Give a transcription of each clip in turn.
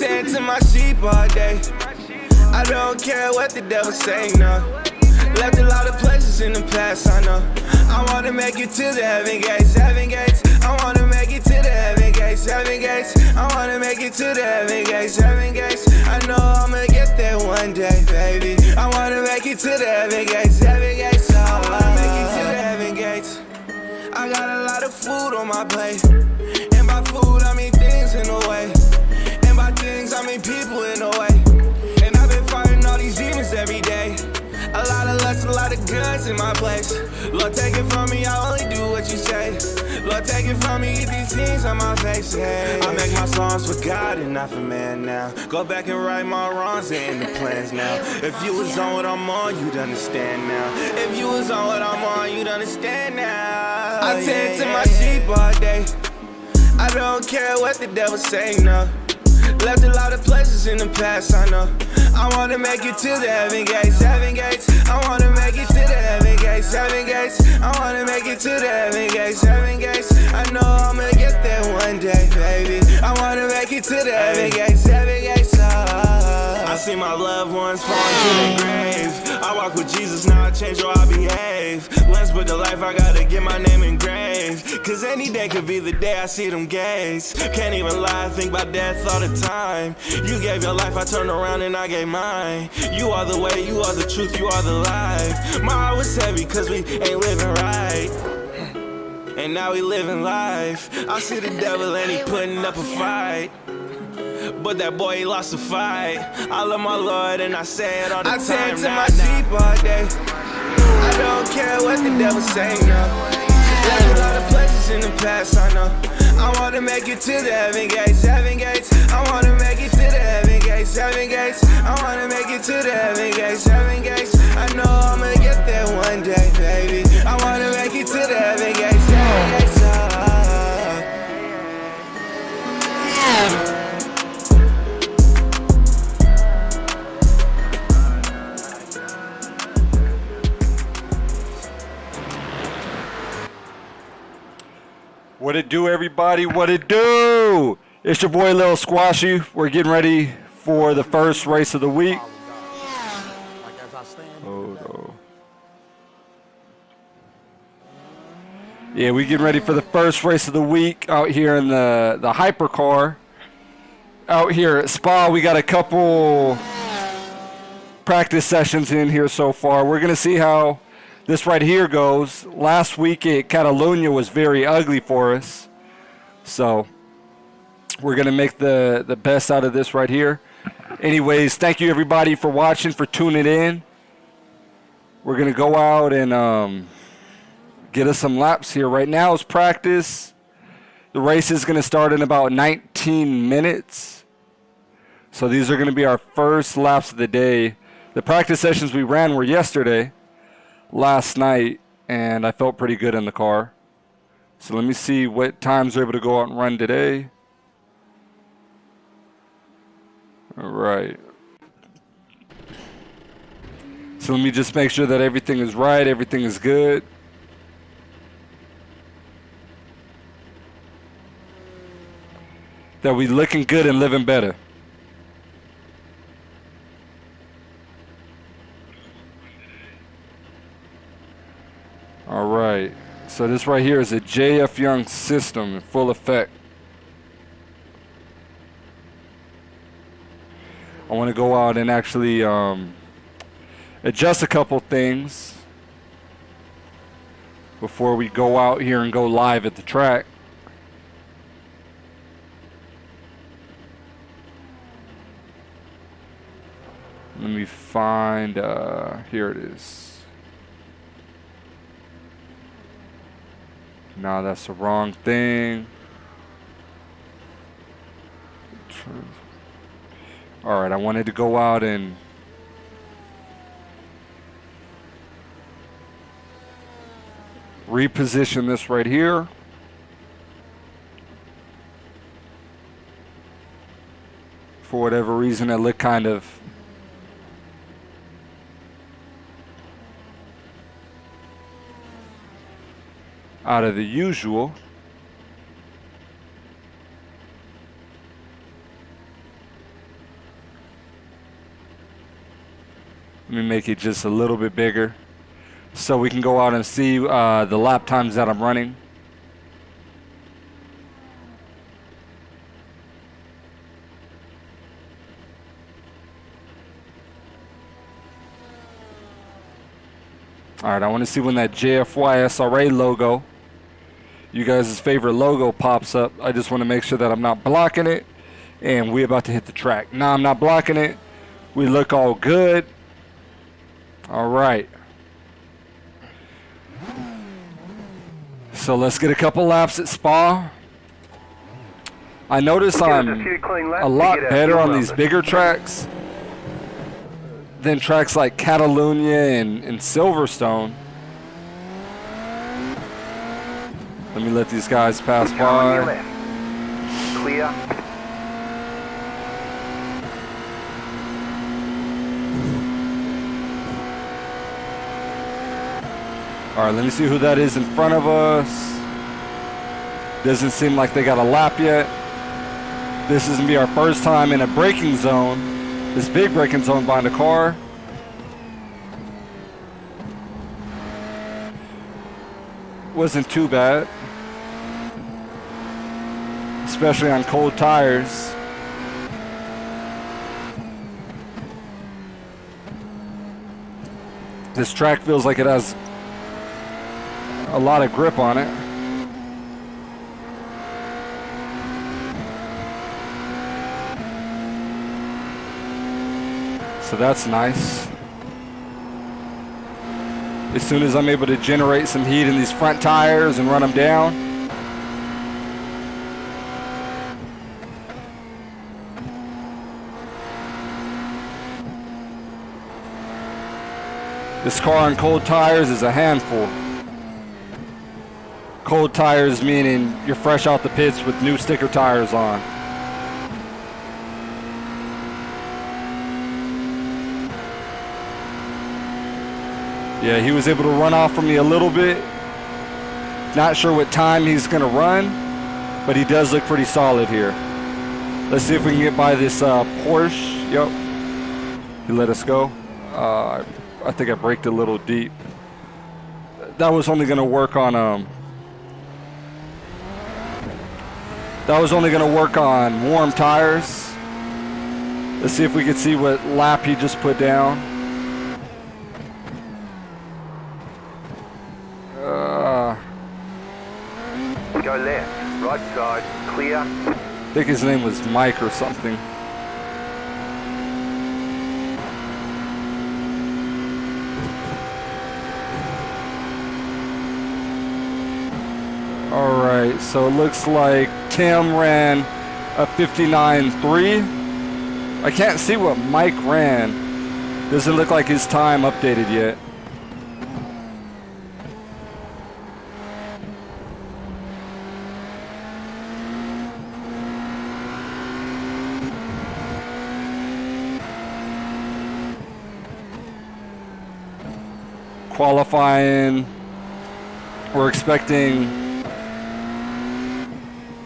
tend to my sheep all day. I don't care what the devil say, no. Left a lot of places in the past, I know. I wanna make it to the heaven gates, heaven gates. I wanna make it to the heaven gates, heaven gates. I wanna make it to the heaven gates, heaven gates. I know I'ma get there one day, baby. I wanna make it to the heaven gates, heaven gates. Oh, I wanna make it to the heaven gates. I got a lot of food on my plate. And by food, I mean things in a way. And by things, I mean people in a way. And I've been fighting all these demons every day. A lot of lust, a lot of guns in my place. Lord, take it from me, I only do what you say. Lord, take it from me, these things on my face, hey. I make my songs for God and not for man now. Go back and right my wrongs, they in the plans now. If you was on what I'm on, you'd understand now. If you was on what I'm on, you'd understand now. I tend to my sheep all day. I don't care what the devil say, no. Left a lot of places in the past, I know. I wanna make it to the heaven gates, heaven gates. I wanna make it to the heaven gates, heaven gates. I wanna make it to the heaven gates, heaven gates. I know I'ma get there one day, baby. I wanna make it to the heaven gates, heaven gates. I see my loved ones fall into the grave. I walk with Jesus, now I change how I behave. Once but the life, I gotta get my name engraved. Cause any day could be the day I see them gaze. Can't even lie, think about death all the time. You gave your life, I turned around and I gave mine. You are the way, you are the truth, you are the life. My heart was heavy cause we ain't living right. And now we living life. I see the devil and he putting up a fight. But that boy, he lost a fight. I love my Lord and I say it all the time. I tend to my sheep all day. I don't care what the devil say, no. Left a lot of places in the past, I know. I wanna make it to the heaven gates, heaven gates. I wanna make it to the heaven gates, heaven gates. I wanna make it to the heaven gates, heaven gates. I know I'ma get there one day, baby. I wanna make it to the heaven gates, heaven gates. What it do, everybody? What it do? It's your boy Lil Squashy. We're getting ready for the first race of the week. Oh no. Yeah, we getting ready for the first race of the week out here in the hypercar. Out here at Spa, we got a couple practice sessions in here so far. We're gonna see how this right here goes. Last week at Catalunya was very ugly for us. So we're going to make the best out of this right here. Anyways, thank you everybody for watching, for tuning in. We're going to go out and get us some laps here. Right now is practice. The race is going to start in about 19 minutes. So these are going to be our first laps of the day. The practice sessions we ran were yesterday. Last night, and I felt pretty good in the car. So let me see what times we're able to go out and run today. All right. So let me just make sure that everything is right, everything is good. That we looking good and living better. All right, so this right here is a JF Young system in full effect. I want to go out and actually adjust a couple things before we go out here and go live at the track. Let me find, here it is. No, that's the wrong thing. All right, I wanted to go out and reposition this right here. For whatever reason, it looked kind of out of the usual. Let me make it just a little bit bigger so we can go out and see the lap times that I'm running. Alright, I want to see when that JFY SRA logo, you guys' favorite logo, pops up. I just want to make sure that I'm not blocking it. And we're about to hit the track. Now I'm not blocking it. We look all good. Alright. So let's get a couple laps at Spa. I notice I'm a lot better on these bigger tracks than tracks like Catalunya and Silverstone. Let me let these guys pass by. Clear. All right, let me see who that is in front of us. Doesn't seem like they got a lap yet. This is gonna be our first time in a braking zone. This big braking zone behind a car. Wasn't too bad. Especially on cold tires. This track feels like it has a lot of grip on it. So that's nice. As soon as I'm able to generate some heat in these front tires and run them down, this car on cold tires is a handful. Cold tires meaning you're fresh out the pits with new sticker tires on. Yeah, he was able to run off from me a little bit. Not sure what time he's going to run, but he does look pretty solid here. Let's see if we can get by this Porsche. Yep. He let us go. I think I braked a little deep. That was only going to work on warm tires. Let's see if we can see what lap he just put down. Go left, right side, clear. I think his name was Mike or something. Alright, so it looks like Tim ran a 59.3. I can't see what Mike ran. Doesn't look like his time updated yet. Qualifying, we're expecting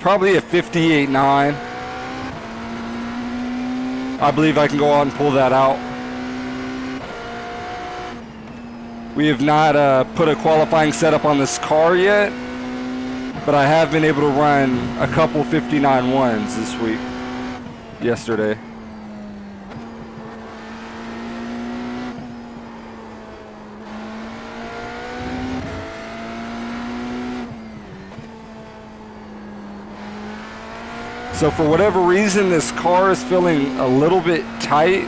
probably a 58.9. I believe I can go out and pull that out. We have not put a qualifying setup on this car yet, but I have been able to run a couple 59.1s this week, yesterday. So for whatever reason, this car is feeling a little bit tight.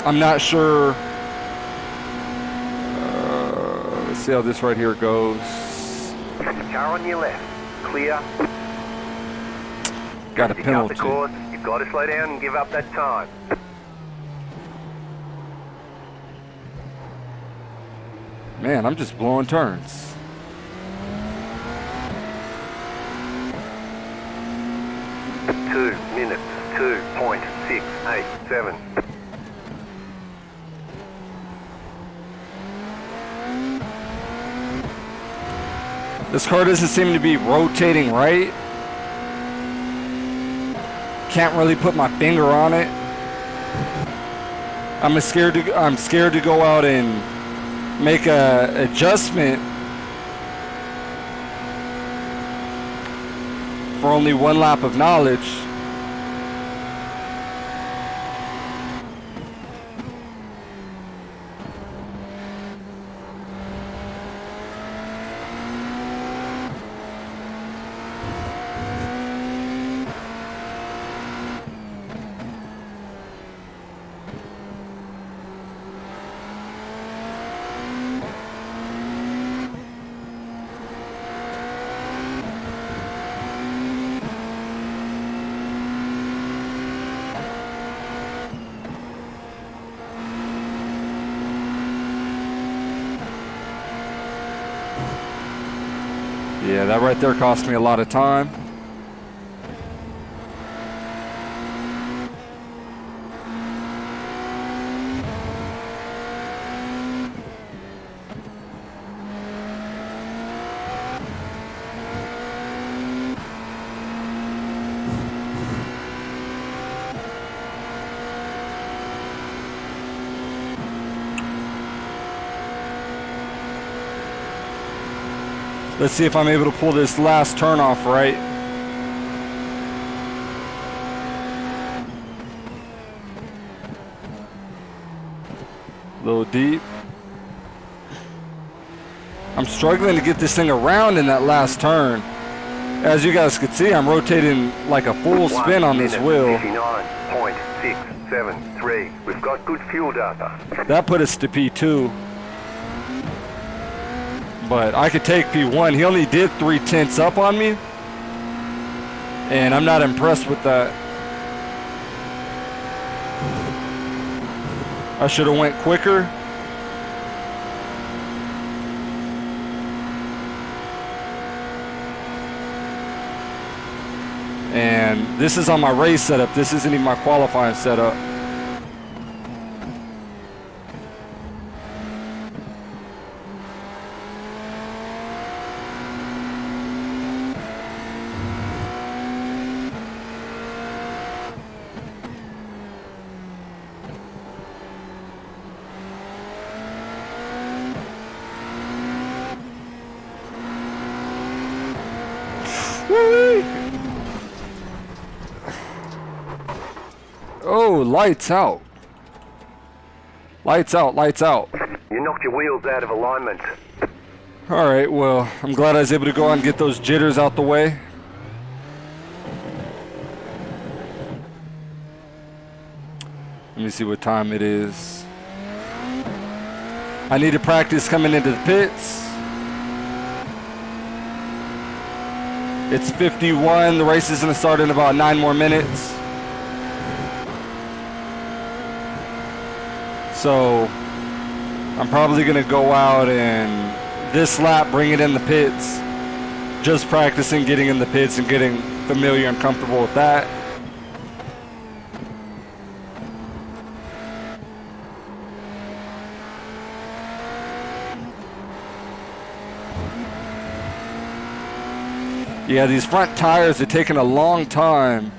I'm not sure. Let's see how this right here goes. Car on your left, clear. Got a You cut penalty. the course, you've got to slow down and give up that time. Man, I'm just blowing turns. Two minutes, 2.687. This car doesn't seem to be rotating right. can't really put my finger on it. I'm scared to go out and make a adjustment for only one lap of knowledge. Yeah, that right there cost me a lot of time. Let's see if I'm able to pull this last turn off right. A little deep. I'm struggling to get this thing around in that last turn. As you guys could see, I'm rotating like a full spin on this wheel. 59.673. We've got good fuel data. That put us to P2. But I could take P1. He only did 3/10 up on me. And I'm not impressed with that. I should have went quicker. And this is on my race setup. This isn't even my qualifying setup. Oh, lights out. Lights out, lights out. You knocked your wheels out of alignment. Alright, well, I'm glad I was able to go out and get those jitters out the way. Let me see what time it is. I need to practice coming into the pits. It's 51. The race is going to start in about 9 more minutes. So I'm probably going to go out and this lap bring it in the pits. Just practicing getting in the pits and getting familiar and comfortable with that. Yeah, these front tires are taking a long time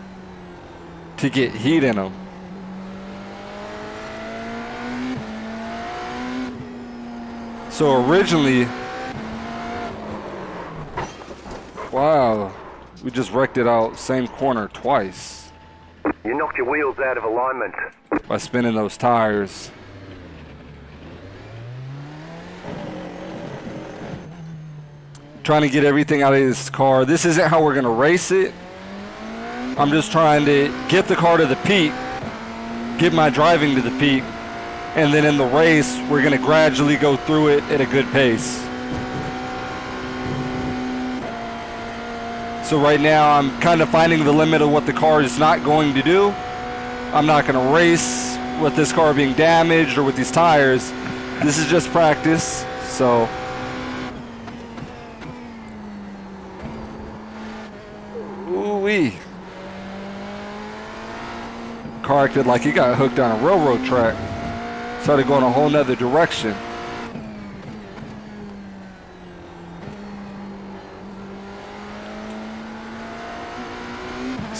to get heat in them. So originally, wow, we just wrecked it out same corner twice. You knocked your wheels out of alignment. By spinning those tires. Trying to get everything out of this car. This isn't how we're going to race it. I'm just trying to get the car to the peak, get my driving to the peak, and then in the race, we're going to gradually go through it at a good pace. So right now, I'm kind of finding the limit of what the car is not going to do. I'm not going to race with this car being damaged or with these tires. This is just practice, so... Ooh-wee. Car acted like he got hooked on a railroad track. Started going a whole nother direction.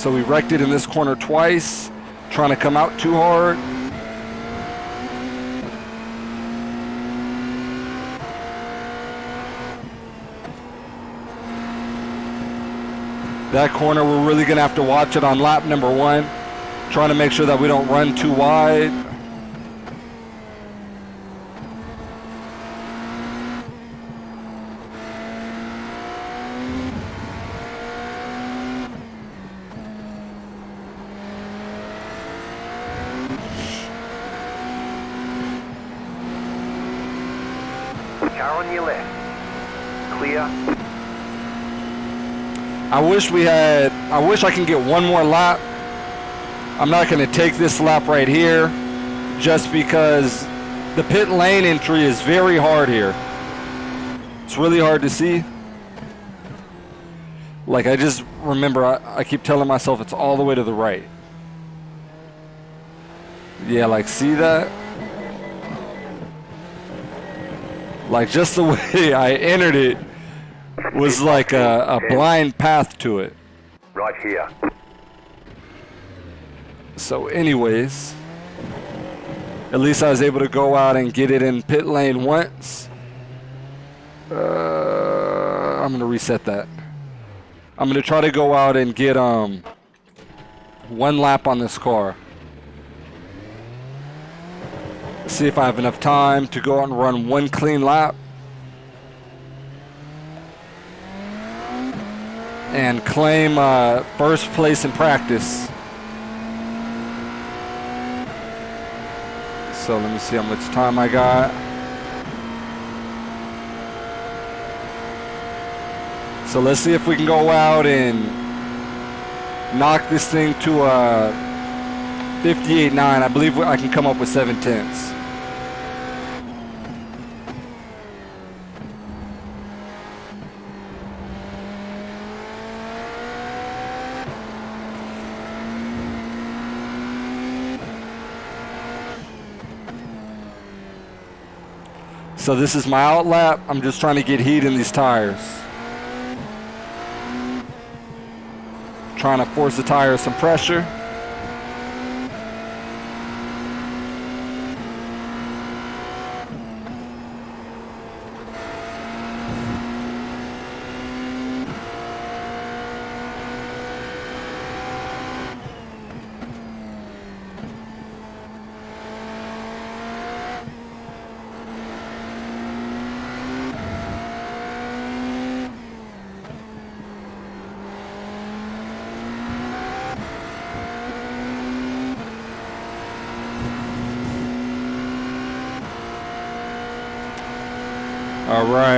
So we wrecked it in this corner twice, trying to come out too hard. That corner, we're really going to have to watch it on lap number 1, trying to make sure that we don't run too wide. Car on your left. Clear. I wish I can get one more lap. I'm not going to take this lap right here just because the pit lane entry is very hard here. It's really hard to see. Like, I just remember I keep telling myself it's all the way to the right. Yeah, like, see that? Like, just the way I entered it was like a blind path to it. Right here. So anyways, at least I was able to go out and get it in pit lane once. I'm going to reset that. I'm going to try to go out and get one lap on this car. See if I have enough time to go out and run one clean lap. And claim first place in practice. So let me see how much time I got. So let's see if we can go out and knock this thing to a 58.9. I believe I can come up with 7/10. So this is my out lap. I'm just trying to get heat in these tires. Trying to force the tires some pressure.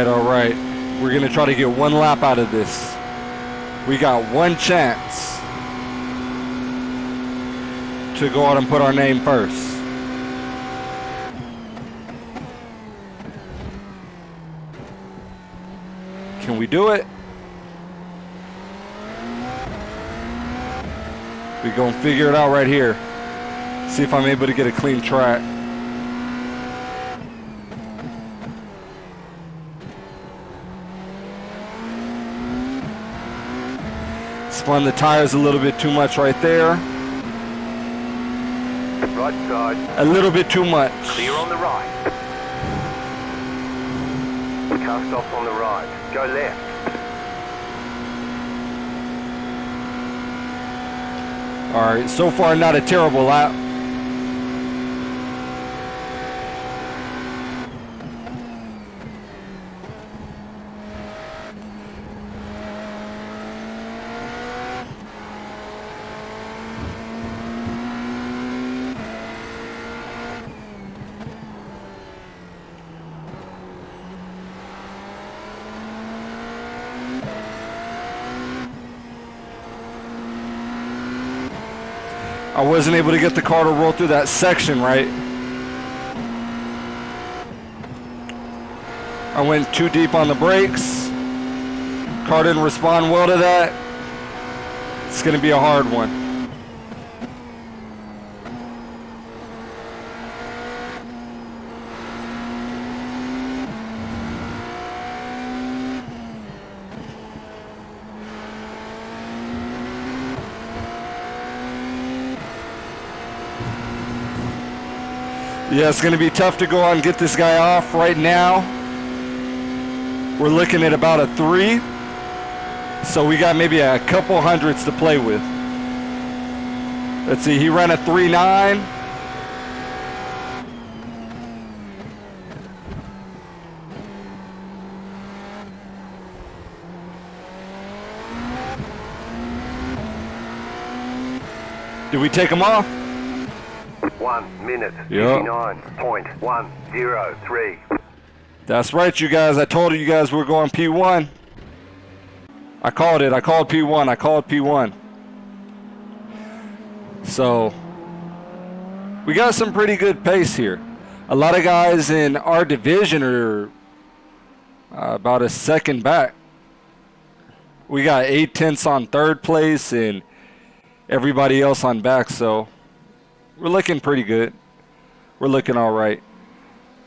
All right. We're going to try to get one lap out of this. We got one chance to go out and put our name first. Can we do it? We're going to figure it out right here. See if I'm able to get a clean track. Spun the tires a little bit too much right there. Right side. A little bit too much. Clear on the right. Cast off on the right. Go left. All right, so far not a terrible lap. I wasn't able to get the car to roll through that section right. I went too deep on the brakes. Car didn't respond well to that. It's going to be a hard one. Yeah, it's going to be tough to go out and get this guy off right now. We're looking at about a 3. So we got maybe a couple hundredths to play with. Let's see, he ran a 3.9. Did we take him off? 1 minute, Yep. 59.103. That's right, you guys. I told you guys we're going P1. I called it. I called P1. I called P1. So, we got some pretty good pace here. A lot of guys in our division are about a second back. We got 8/10 on third place and everybody else on back, so we're looking pretty good. We're looking all right.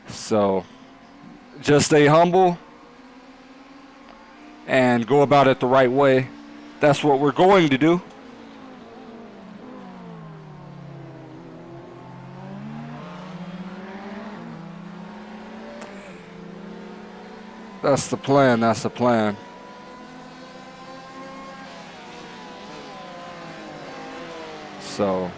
So, just stay humble and go about it the right way. That's what we're going to do. That's the plan. That's the plan. So,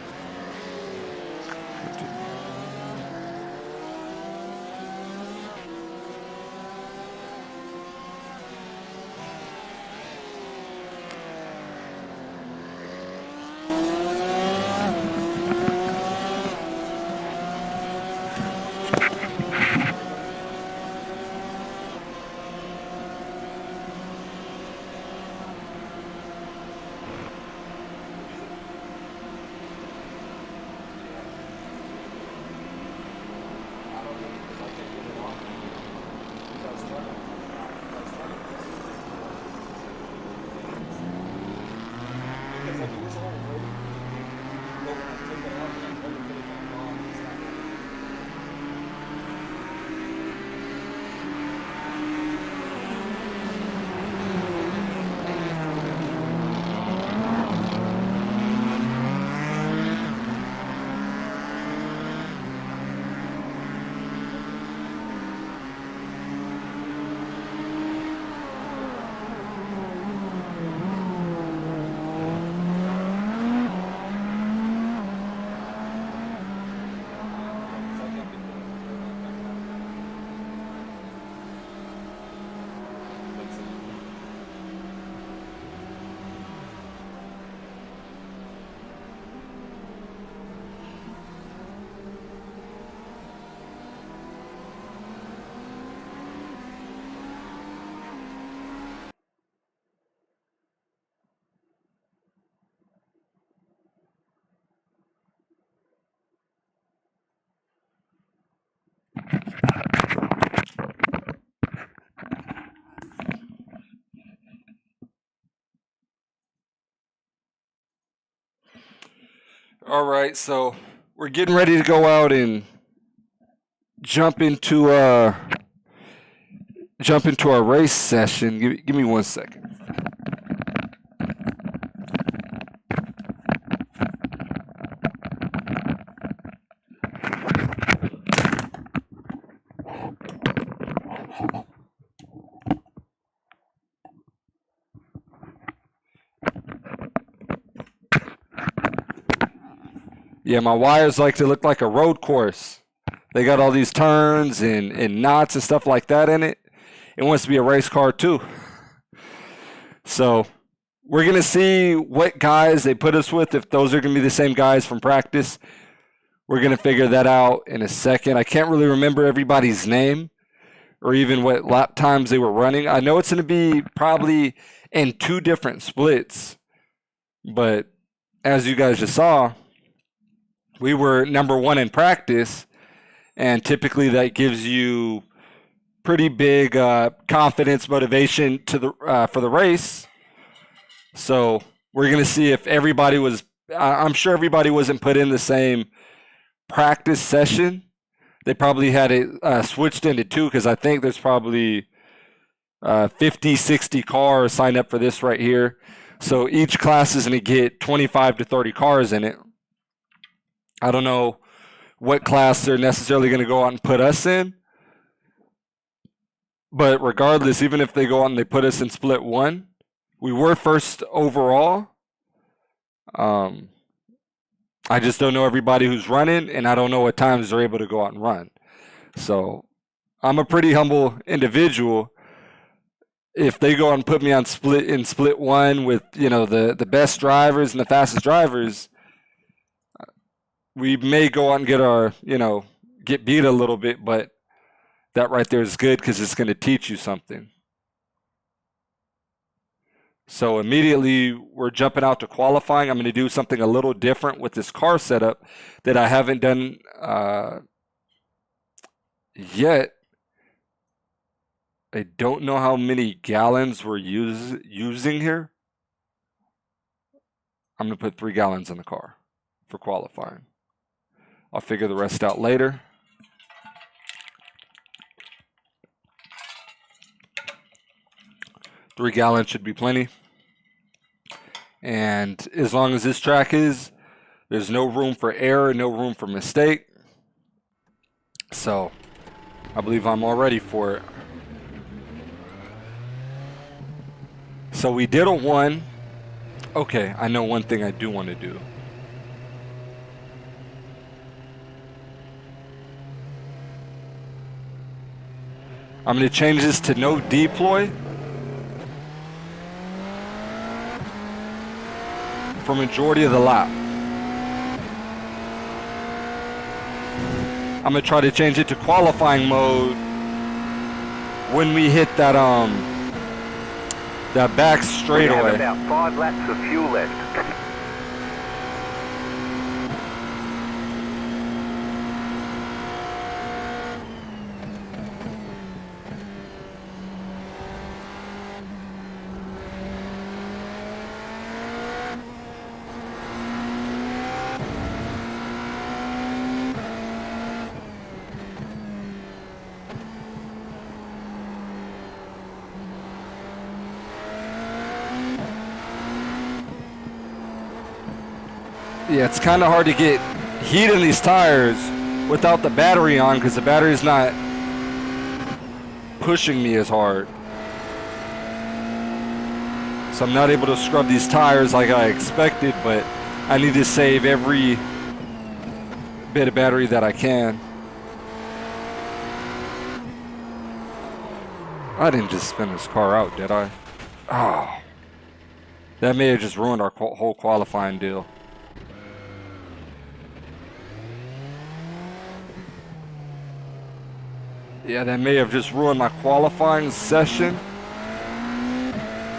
all right, so we're getting ready to go out and jump into our race session. Give me 1 second. Yeah, my wires like to look like a road course. They got all these turns and knots and stuff like that in it. It wants to be a race car too. So we're going to see what guys they put us with, if those are going to be the same guys from practice. We're going to figure that out in a second. I can't really remember everybody's name or even what lap times they were running. I know it's going to be probably in 2 different splits. But as you guys just saw, we were number 1 in practice, and typically that gives you pretty big confidence, motivation to the for the race. So we're going to see if everybody was. I'm sure everybody wasn't put in the same practice session. They probably had it switched into 2, because I think there's probably 50, 60 cars signed up for this right here. So each class is going to get 25 to 30 cars in it. I don't know what class they're necessarily going to go out and put us in. But regardless, even if they go out and they put us in split 1, we were first overall. I just don't know everybody who's running, and I don't know what times they're able to go out and run. So I'm a pretty humble individual. If they go out and put me on split 1 with, the best drivers and the fastest drivers, we may go out and get beat a little bit, but that right there is good because it's going to teach you something. So immediately we're jumping out to qualifying. I'm going to do something a little different with this car setup that I haven't done yet. I don't know how many gallons we're using here. I'm going to put 3 gallons in the car for qualifying. I'll figure the rest out later. Three gallons should be plenty. And as long as this track there's no room for error, no room for mistake. So I believe I'm all ready for it. So we did a 1. Okay, I know one thing I do want to do. I'm going to change this to no deploy for majority of the lap. I'm going to try to change it to qualifying mode when we hit that back straightaway. We have about 5 laps of fuel left. Yeah, it's kind of hard to get heat in these tires without the battery on because the battery's not pushing me as hard. So I'm not able to scrub these tires like I expected, but I need to save every bit of battery that I can. I didn't just spin this car out, did I? Oh. That may have just ruined our whole qualifying deal. Yeah, that may have just ruined my qualifying session.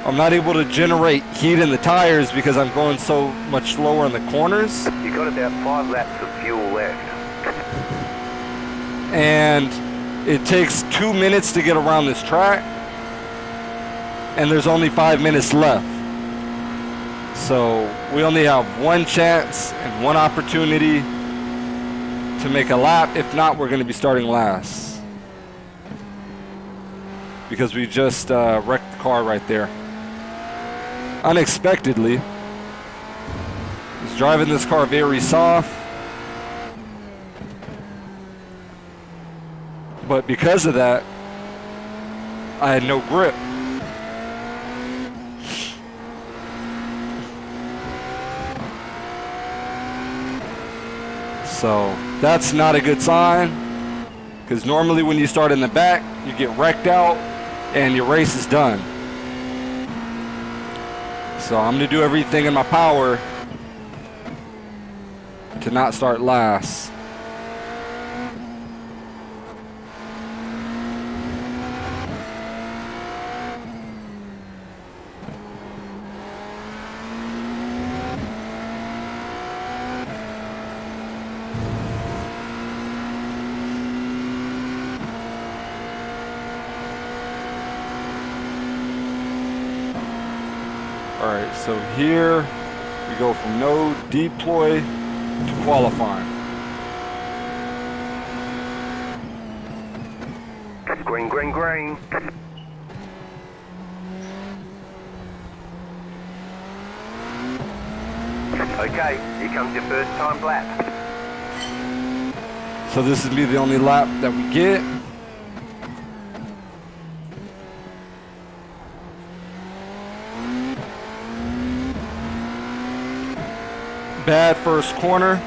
I'm not able to generate heat in the tires because I'm going so much slower in the corners. You've got about 5 laps of fuel left. And it takes 2 minutes to get around this track. And there's only 5 minutes left. So we only have one chance and one opportunity to make a lap. If not, we're going to be starting last. Because we just wrecked the car right there. Unexpectedly. I was driving this car very soft. But because of that, I had no grip. So that's not a good sign. Because normally when you start in the back, you get wrecked out and your race is done. So I'm going to do everything in my power to not start last. Alright, so here we go from no deploy to qualifying. Green, green, green. Okay, here comes your first time lap. So this is be the only lap that we get. Bad first corner.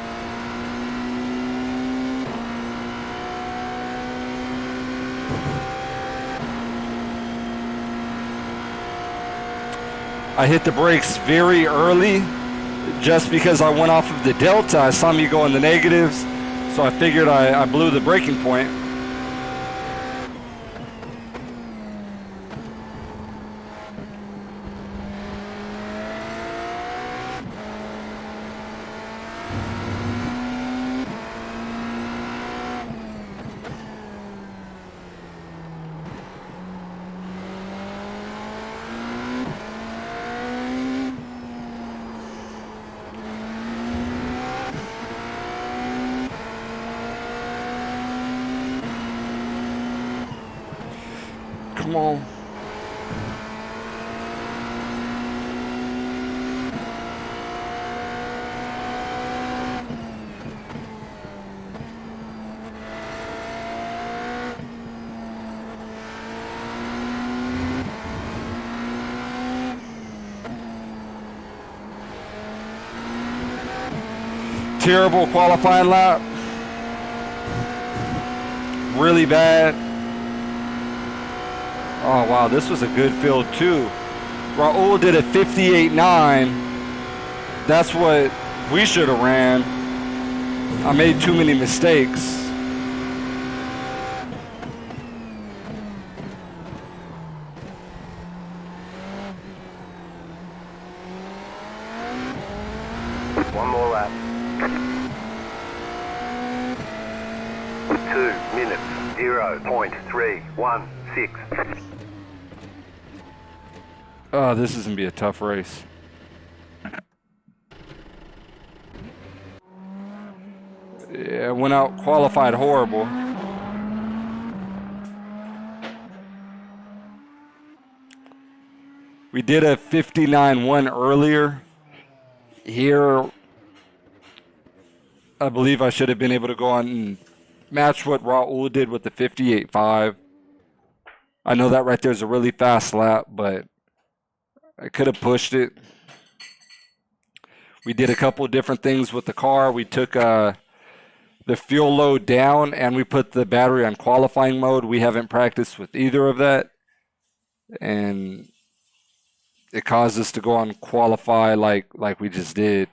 I hit the brakes very early just because I went off of the delta. I saw me go in the negatives, so I figured I blew the braking point. Come on. Terrible qualifying lap. Really bad. Oh, wow, this was a good field, too. Raul did a 58.9. That's what we should have ran. I made too many mistakes. One more lap. 2 minutes, 0.316. Oh, this is going to be a tough race. Yeah, went out, qualified horrible. We did a 59.1 earlier. Here, I believe I should have been able to go on and match what Raul did with the 58.5. I know that right there is a really fast lap, but I could have pushed it. We did a couple different things with the car. We took the fuel load down and we put the battery on qualifying mode. We haven't practiced with either of that. And it caused us to go on qualify like we just did.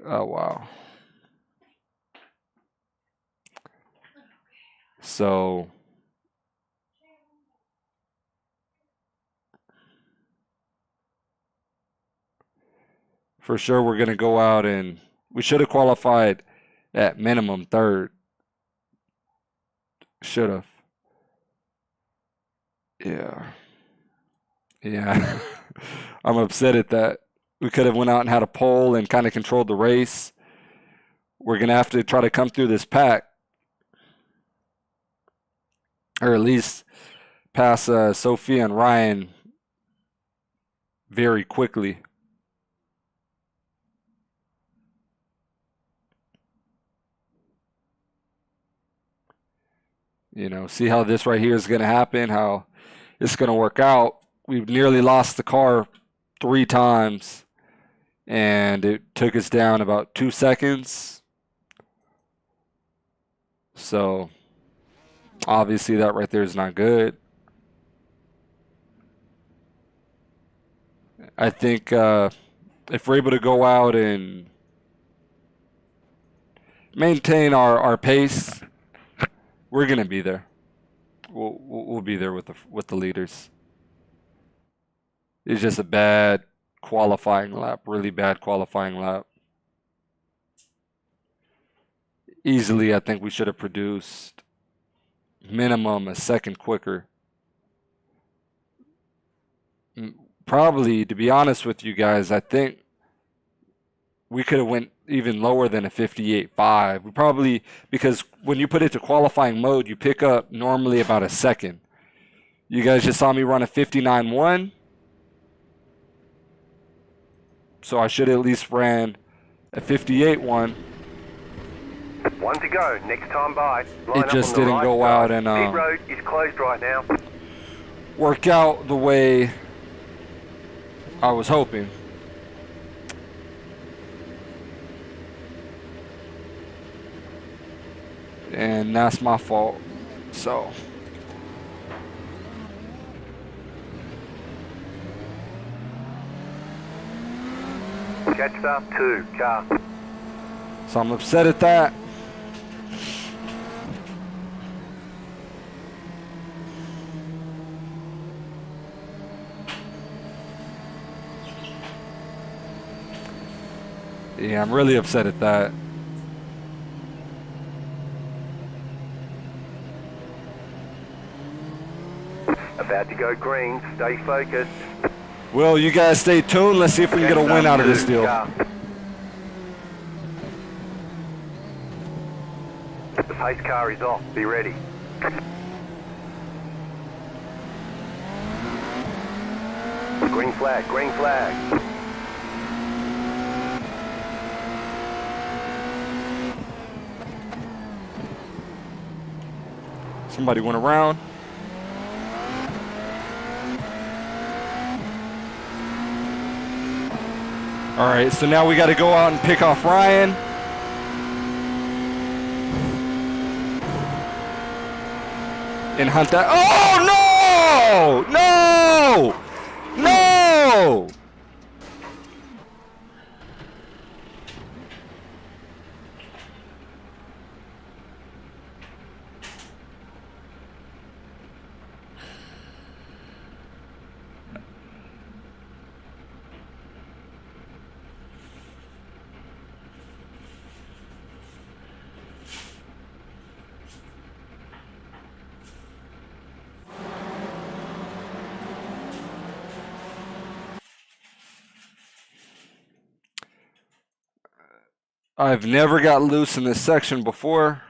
Oh, wow. So for sure, we're going to go out and we should have qualified at minimum third. Should have. Yeah. Yeah. I'm upset at that. We could have went out and had a pole and kind of controlled the race. We're going to have to try to come through this pack. Or at least pass Sophia and Ryan very quickly. You know, see how this right here is going to happen, how it's going to work out. We've nearly lost the car 3 times, and it took us down about 2 seconds. So, obviously, that right there is not good. I think if we're able to go out and maintain our pace, we're gonna be there. We'll be there with the leaders. It's just a bad qualifying lap, really bad qualifying lap. Easily, I think we should have produced minimum a second quicker. Probably, to be honest with you guys, I think we could have went even lower than a 58.5. We probably, because when you put it to qualifying mode, you pick up normally about a second. You guys just saw me run a 59.1. So I should have at least ran a 58.1. One to go. Next time by. Line It just up on the didn't right go side. out and Pit road is closed right now. work out the way I was hoping. And that's my fault. So Catch up 2 car. I'm upset at that. Yeah, I'm really upset at that. About to go green. Stay focused. Well, you guys stay tuned. Let's see if we can get a Catch win up out of this 2 deal. car. The pace car is off. Be ready. Green flag. Green flag. Somebody went around. All right, so now we got to go out and pick off Ryan. And hunt that. Oh, no! No! No! I've never got loose in this section before.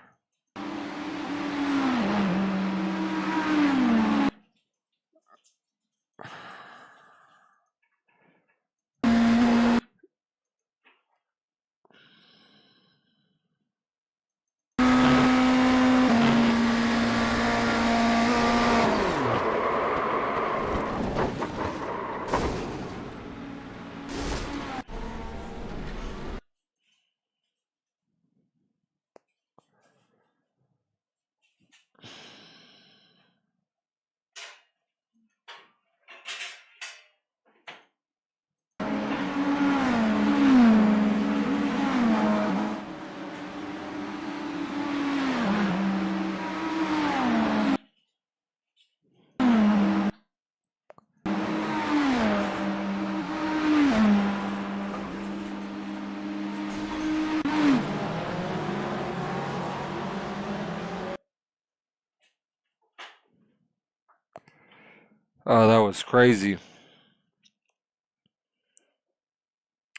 Oh, that was crazy.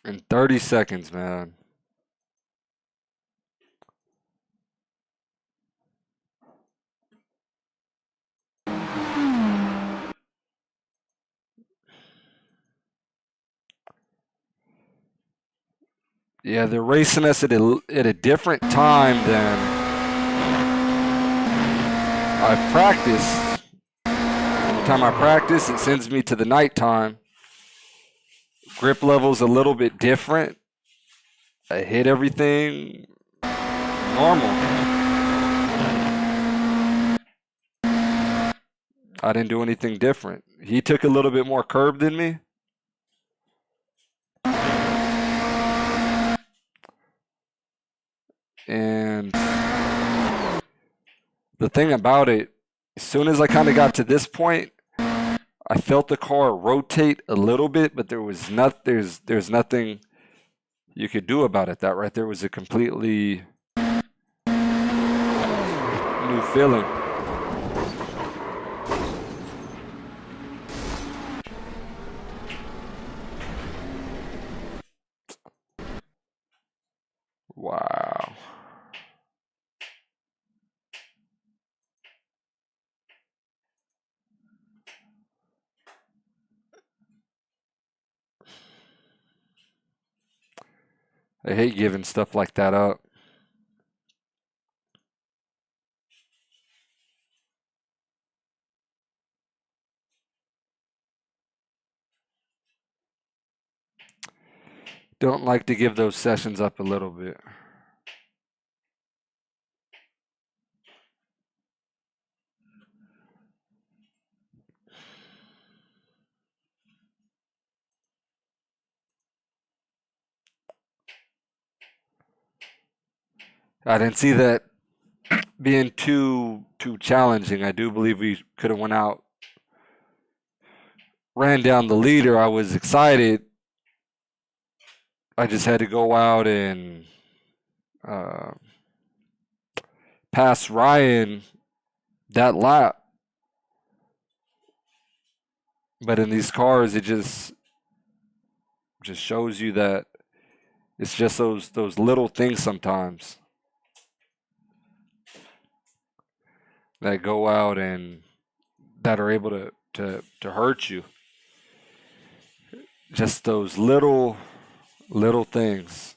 In 30 seconds, man. Yeah, they're racing us at a different time than I've practiced. Every time I practice, it sends me to the nighttime. Grip level's a little bit different. I hit everything normal. I didn't do anything different. He took a little bit more curb than me. And the thing about it, as soon as I kind of got to this point, I felt the car rotate a little bit, but there's nothing you could do about it. That right there was a completely new feeling. Wow. I hate giving stuff like that up. Don't like to give those sessions up a little bit. I didn't see that being too challenging. I do believe we could have went out, ran down the leader. I was excited. I just had to go out and pass Ryan that lap. But in these cars, it just shows you that it's just those little things sometimes that go out and that are able to hurt you. Just those little things.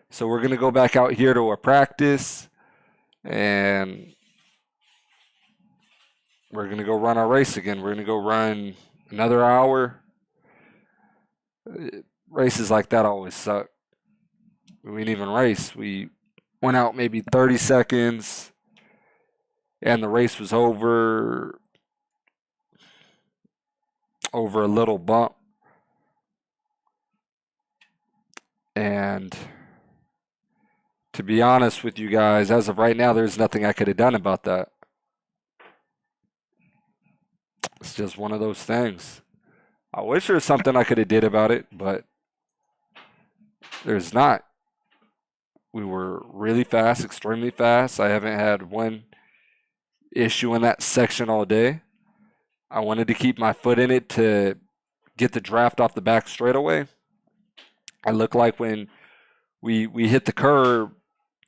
So we're going to go back out here to our practice, and we're going to go run our race again. We're going to go run another hour. Races like that always suck. We didn't even race. We went out maybe 30 seconds, and the race was over a little bump. And to be honest with you guys, as of right now, there's nothing I could have done about that. It's just one of those things. I wish there was something I could have did about it, but there's not. We were really fast, extremely fast. I haven't had one issue in that section all day. I wanted to keep my foot in it to get the draft off the back straightaway. I looked like when we hit the curb,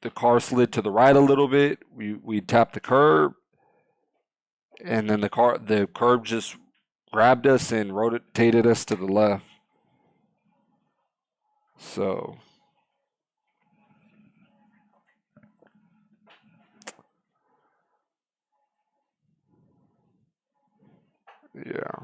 the car slid to the right a little bit. We tapped the curb, and then the curb just grabbed us and rotated us to the left. So yeah.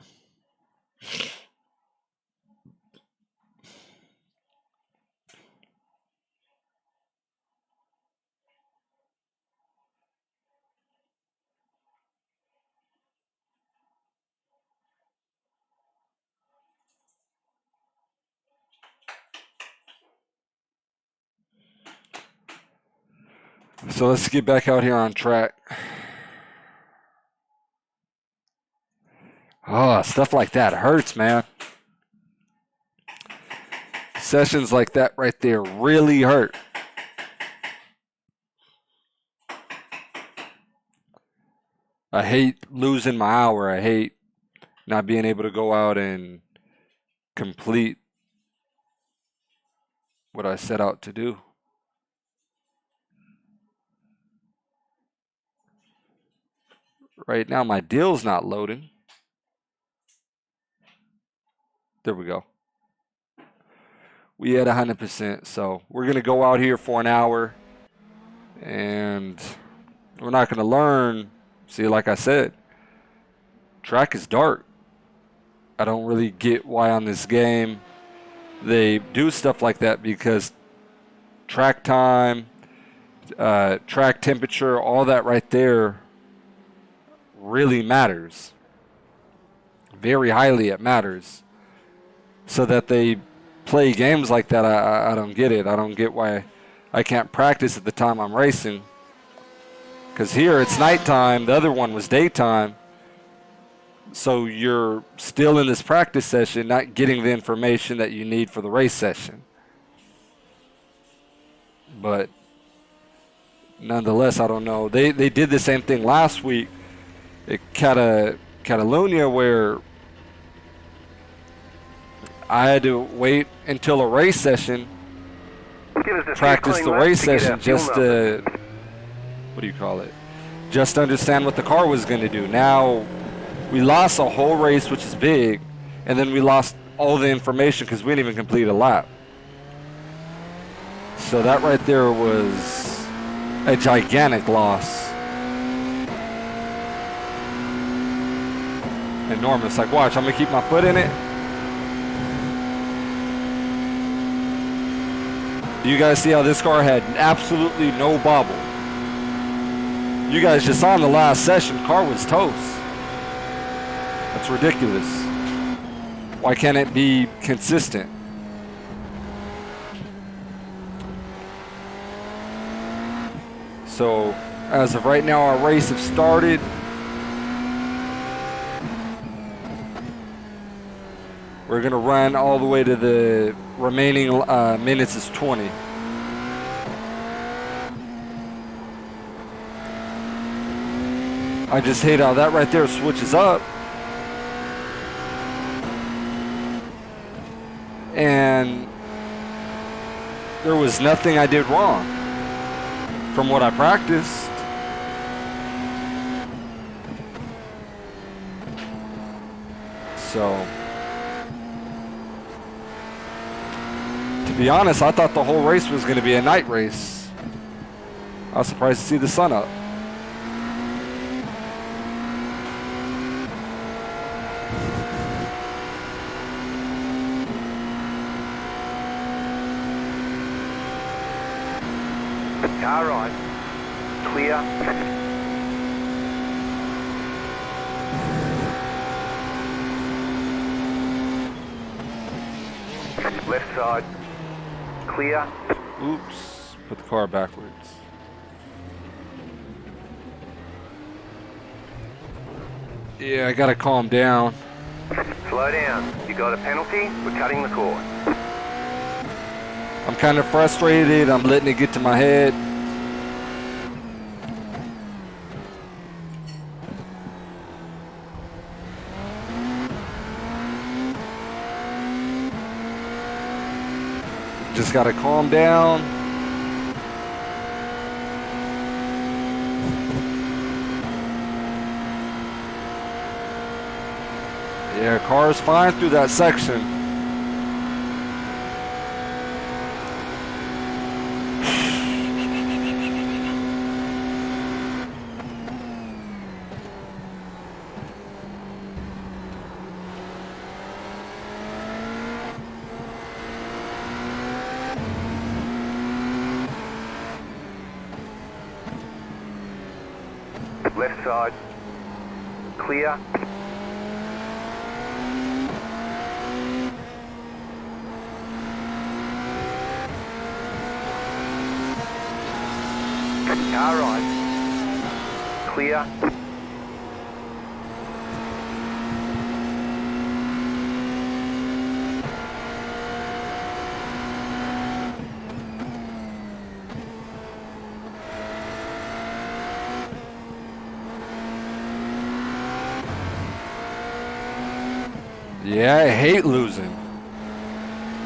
So let's get back out here on track. Oh, stuff like that hurts, man. Sessions like that right there really hurt. I hate losing my hour. I hate not being able to go out and complete what I set out to do. Right now, my deal's not loading. There we go. We had 100%. So we're going to go out here for an hour, and we're not going to learn. See, like I said, track is dark. I don't really get why on this game they do stuff like that, because track time, track temperature, all that right there really matters. Very highly it matters. So that they play games like that, I don't get it. I don't get why I can't practice at the time I'm racing. Because here it's nighttime, the other one was daytime. So you're still in this practice session, not getting the information that you need for the race session. But nonetheless, I don't know. They did the same thing last week at Catalunya, where I had to wait until a race session, practice the race session, just to, what do you call it? Just to understand what the car was going to do. Now, we lost a whole race, which is big, and then we lost all the information because we didn't even complete a lap. So that right there was a gigantic loss. Enormous. Like, watch, I'm going to keep my foot in it. Do you guys see how this car had absolutely no bobble? You guys just saw in the last session, car was toast. That's ridiculous. Why can't it be consistent? So, as of right now, our race has started. We're gonna run all the way to the remaining minutes is 20. I just hate how that right there switches up. And there was nothing I did wrong from what I practiced. So, to be honest, I thought the whole race was going to be a night race. I was surprised to see the sun up. Car right. Clear. Left side. Clear. Oops, put the car backwards. Yeah, I gotta calm down. Slow down. You got a penalty? We're cutting the cord. I'm kind of frustrated. I'm letting it get to my head. Just gotta calm down. Yeah, car's fine through that section. Left side. Clear. Car right. Clear. Yeah, I hate losing.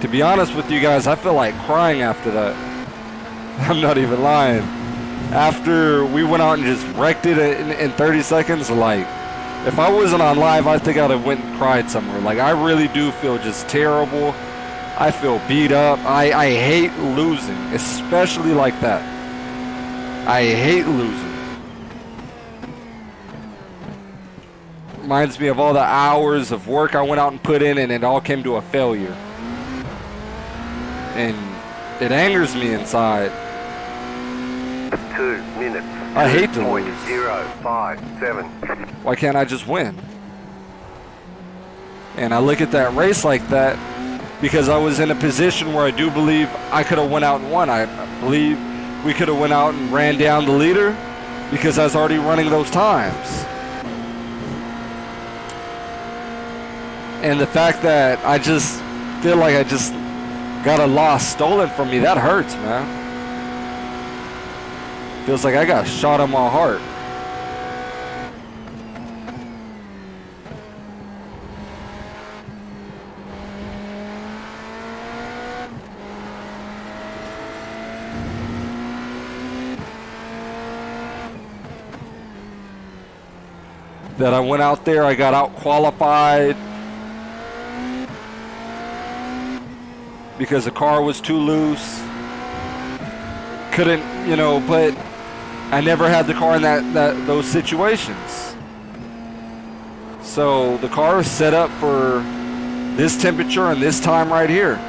To be honest with you guys, I feel like crying after that. I'm not even lying. After we went out and just wrecked it in 30 seconds, like, if I wasn't on live, I think I'd have went and cried somewhere. Like, I really do feel just terrible. I feel beat up. I hate losing, especially like that. I hate losing. Reminds me of all the hours of work I went out and put in, and it all came to a failure. And it angers me inside. 2 minutes. I hate to lose. 0.057. Why can't I just win? And I look at that race like that because I was in a position where I do believe I could have went out and won. I believe we could have went out and ran down the leader because I was already running those times. And the fact that I just feel like I just got a loss stolen from me, that hurts, man. Feels like I got a shot in my heart. That I went out there, I got out qualified because the car was too loose. Couldn't, you know, but I never had the car in those situations. So the car is set up for this temperature and this time right here.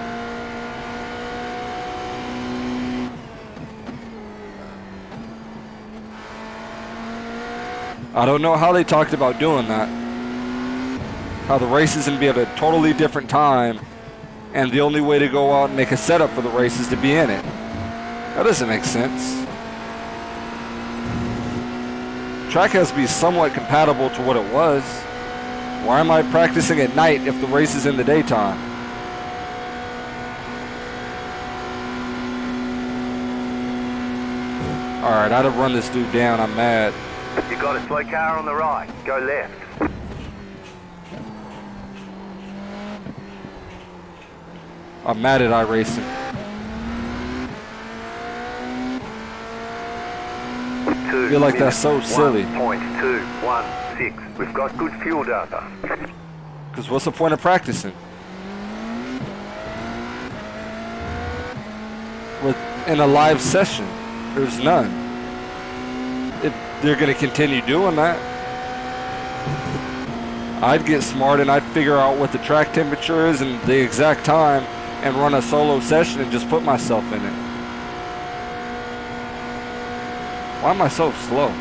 I don't know how they talked about doing that. How the race is going to be at a totally different time, and the only way to go out and make a setup for the race is to be in it. That doesn't make sense. Track has to be somewhat compatible to what it was. Why am I practicing at night if the race is in the daytime? Alright, I'd have run this dude down. I'm mad. You got a slow car on the right. Go left. I'm mad at iRacing. I feel like that's so silly. 1.216. We've got good fuel data. Because what's the point of practicing? In a live session, there's none. If they're going to continue doing that, I'd get smart and I'd figure out what the track temperature is and the exact time and run a solo session and just put myself in it. Why am I so slow?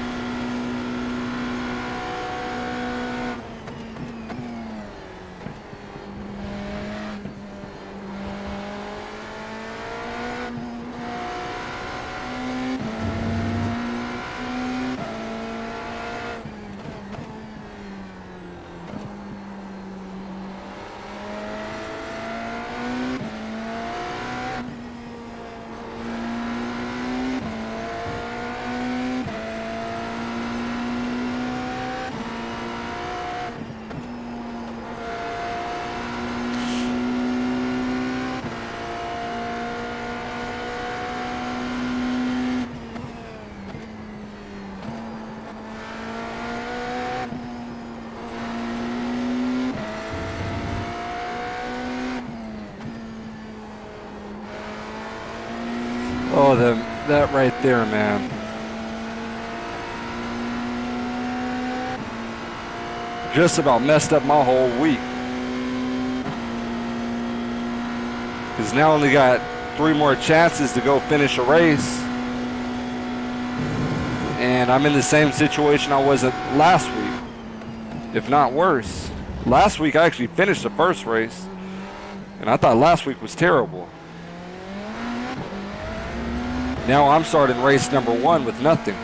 Oh, that right there, man. Just about messed up my whole week. Because now I only got 3 more chances to go finish a race. And I'm in the same situation I was at last week, if not worse. Last week I actually finished the first race, and I thought last week was terrible. Now I'm starting race number 1 with nothing.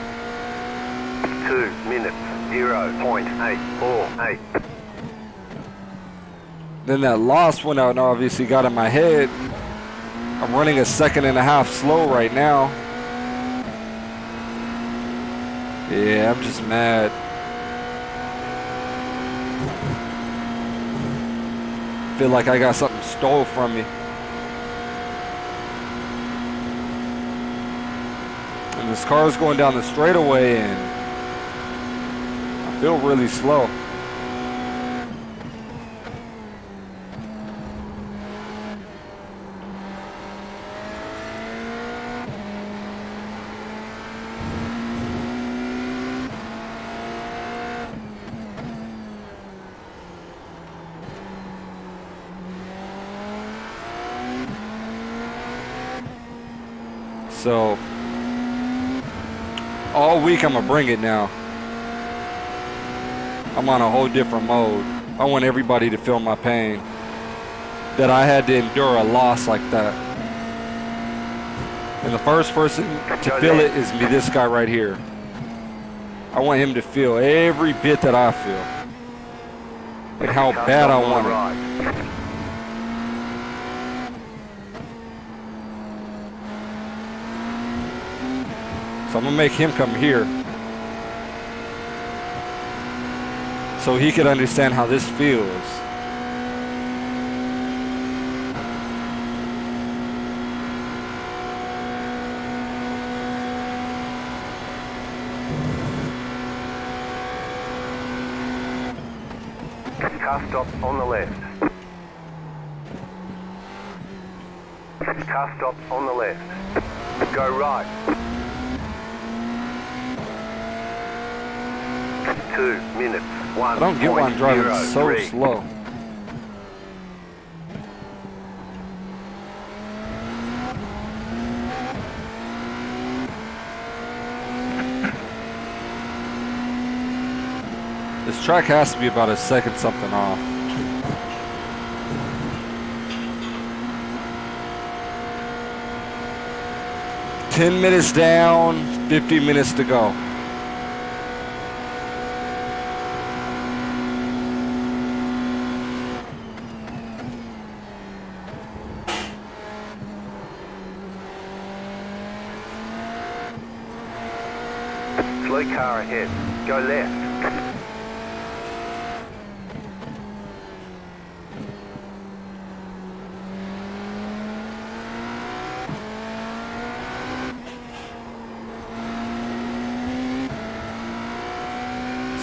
2 minutes, 0.848. Then that loss went out and obviously got in my head. I'm running a 1.5 seconds slow right now. Yeah, I'm just mad. Feel like I got something stole from me. And this car is going down the straightaway and I feel really slow. So all week I'm gonna bring it now. I'm on a whole different mode. I want everybody to feel my pain. That I had to endure a loss like that. And the first person to feel it is me, this guy right here. I want him to feel every bit that I feel. And how bad I want it. So I'm gonna make him come here so he could understand how this feels. Car stop on the left. Car stop on the left. Go right. 2 minutes. I don't get why I'm driving so slow. This track has to be about a second something off. "10 minutes down, 50 minutes to go." Slow car ahead. Go left.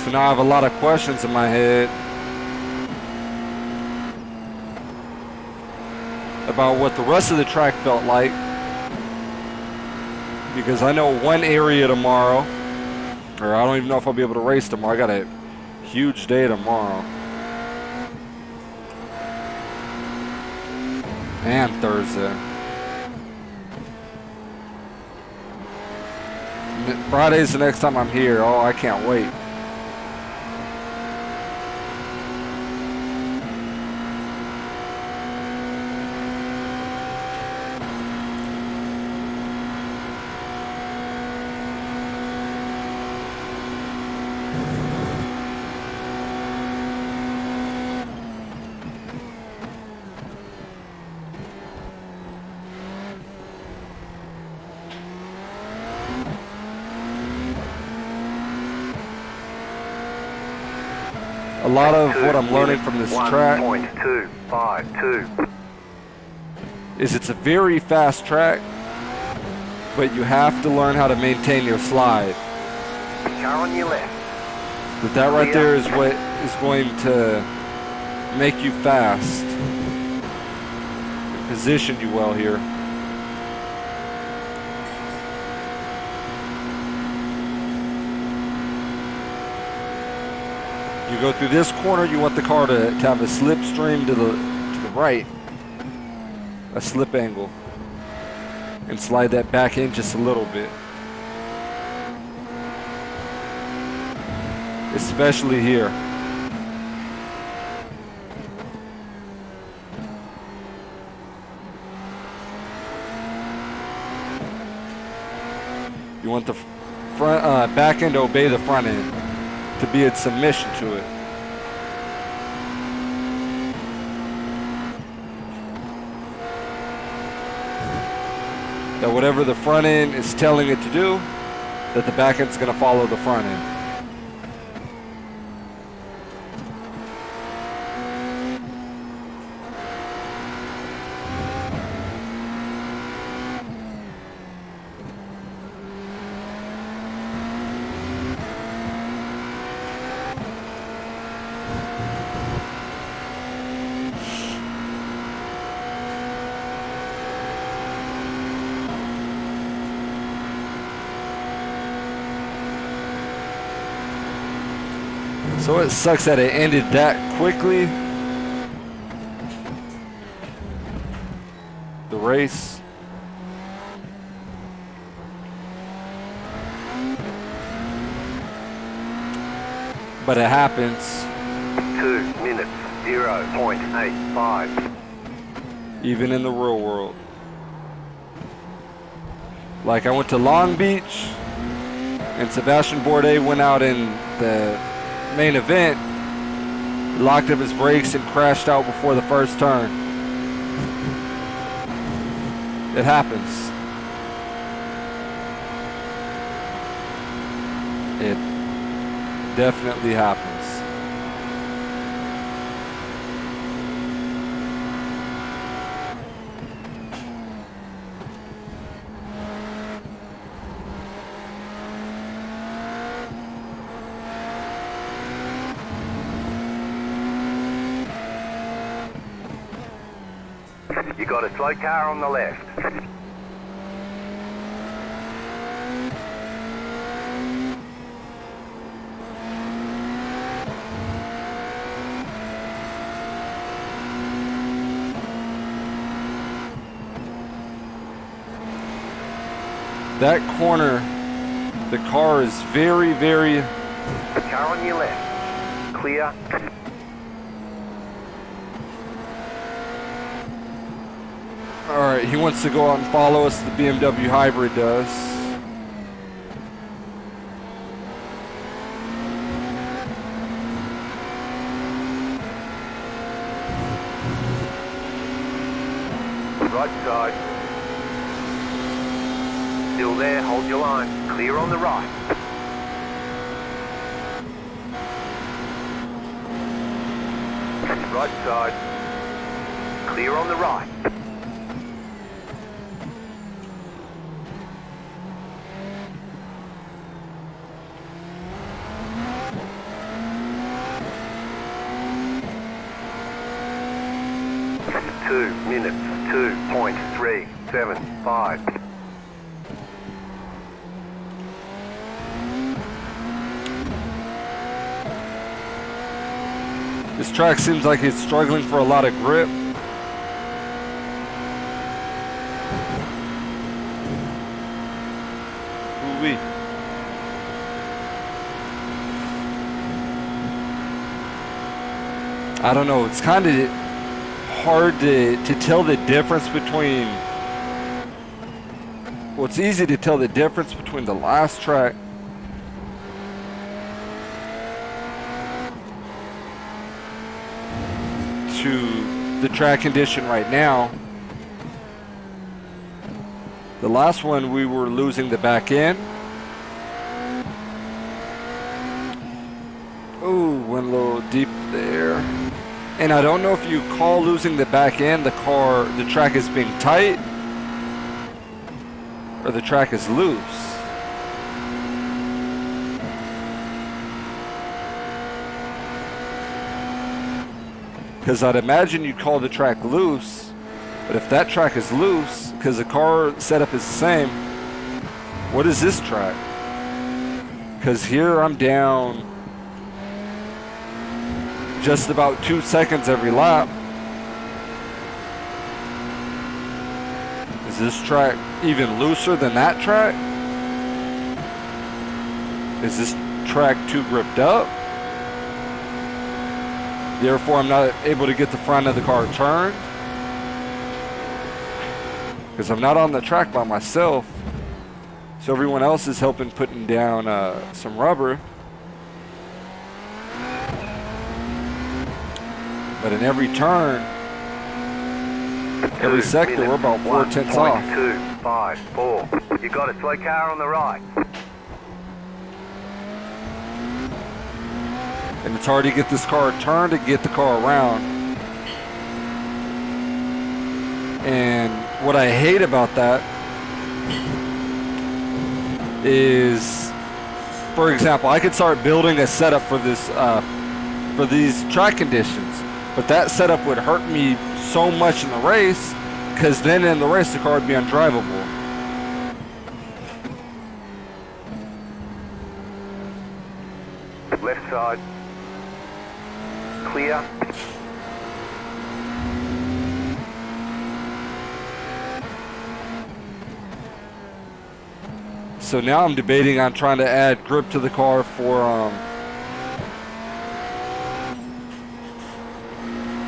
So now I have a lot of questions in my head about what the rest of the track felt like, because I know one area tomorrow, or I don't even know if I'll be able to race tomorrow. I got a huge day tomorrow and Thursday. Friday's the next time I'm here. Oh, I can't wait. A lot of what I'm learning from this track 1.252. is it's a very fast track, but you have to learn how to maintain your slide. Car on your left. But that right there is what is going to make you fast, position you well here. You go through this corner, you want the car to have a slipstream to the right, a slip angle, and slide that back in just a little bit. Especially here. You want the front back end to obey the front end, to be in submission to it. That whatever the front end is telling it to do, that the back end's going to follow the front end. So it sucks that it ended that quickly. The race. But it happens. 2 minutes, 0.85. Even in the real world. Like I went to Long Beach and Sebastian Bourdais went out in the main event, locked up his brakes and crashed out before the first turn. It happens. It definitely happens. You got a slow car on the left. That corner, the car is very, very Car on your left. clear. Alright, he wants to go out and follow us, the BMW Hybrid does. Right side. Still there, hold your line. Clear on the right. Right side. Clear on the right. Two minutes, 2.375. This track seems like it's struggling for a lot of grip. Ooh-wee. I don't know, it's kind of hard to tell the difference between... Well, it's easy to tell the difference between the last track to the track condition right now. The last one we were losing the back end. Oh, went a little deep there. And I don't know if you call losing the back end the track is being tight or the track is loose. Because I'd imagine you'd call the track loose, but if that track is loose, because the car setup is the same, what is this track? Because here I'm down just about 2 seconds every lap. Is this track even looser than that track? Is this track too gripped up? Therefore, I'm not able to get the front of the car turned. Because I'm not on the track by myself. So everyone else is helping putting down some rubber. But in every turn, every sector, we're about 4/10 off. 2.5, 4. You got a slow car on the right. And it's hard to get this car turned to get the car around. And what I hate about that is, for example, I could start building a setup for this, for these track conditions, but that setup would hurt me so much in the race, because then in the race the car would be undrivable. Left side. Clear. So now I'm debating on trying to add grip to the car for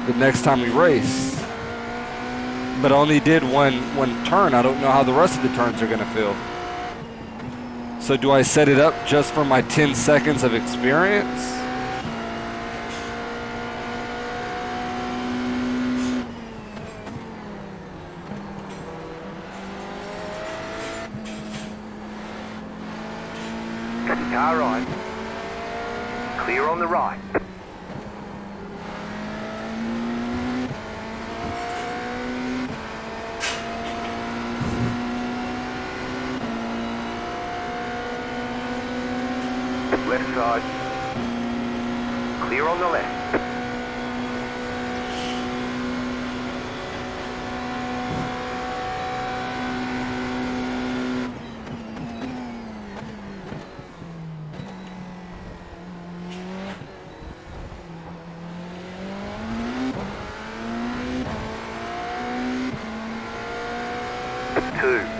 the next time we race. But I only did one turn. I don't know how the rest of the turns are going to feel. So do I set it up just for my 10 seconds of experience? Car right. Clear on the right. Left side. Clear on the left.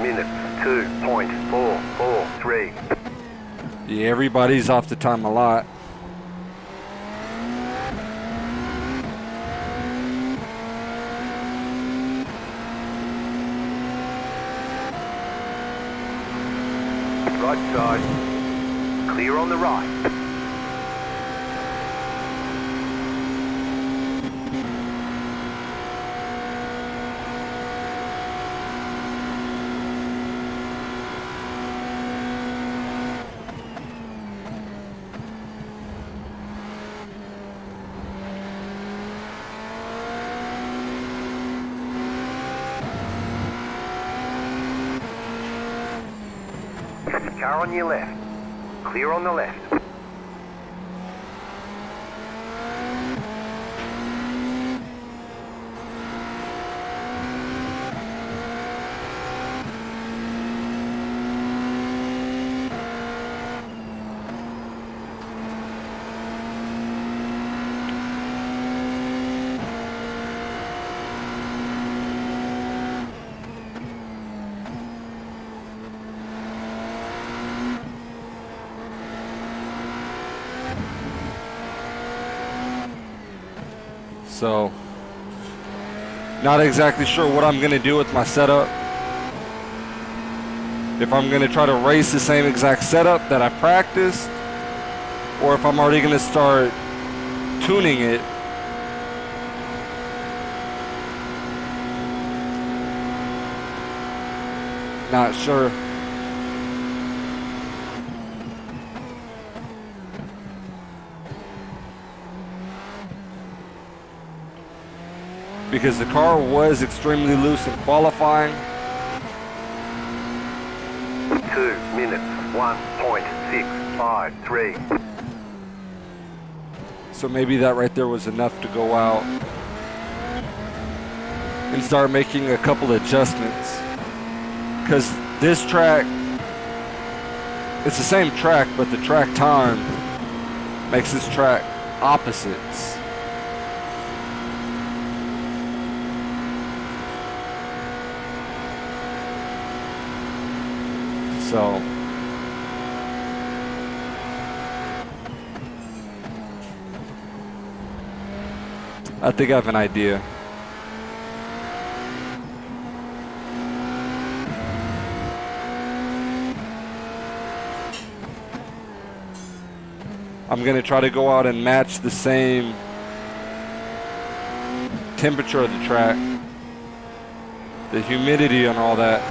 Minutes, 2.443. Yeah, everybody's off the time a lot. side. Clear on the right. Car on your left. Clear on the left. So, not exactly sure what I'm going to do with my setup. If I'm going to try to race the same exact setup that I've practiced, or if I'm already going to start tuning it. Not sure. Because the car was extremely loose in qualifying. 2 minutes, 1.653. So maybe that right there was enough to go out and start making a couple adjustments. Because this track, it's the same track, but the track time makes this track opposites. So I think I have an idea. I'm going to try to go out and match the same temperature of the track, the humidity and all that.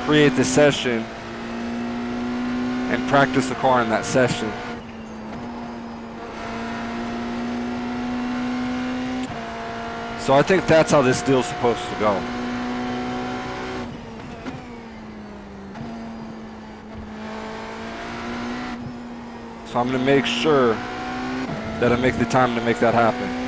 Create the session and practice the car in that session. So I think that's how this deal's supposed to go. So I'm going to make sure that I make the time to make that happen.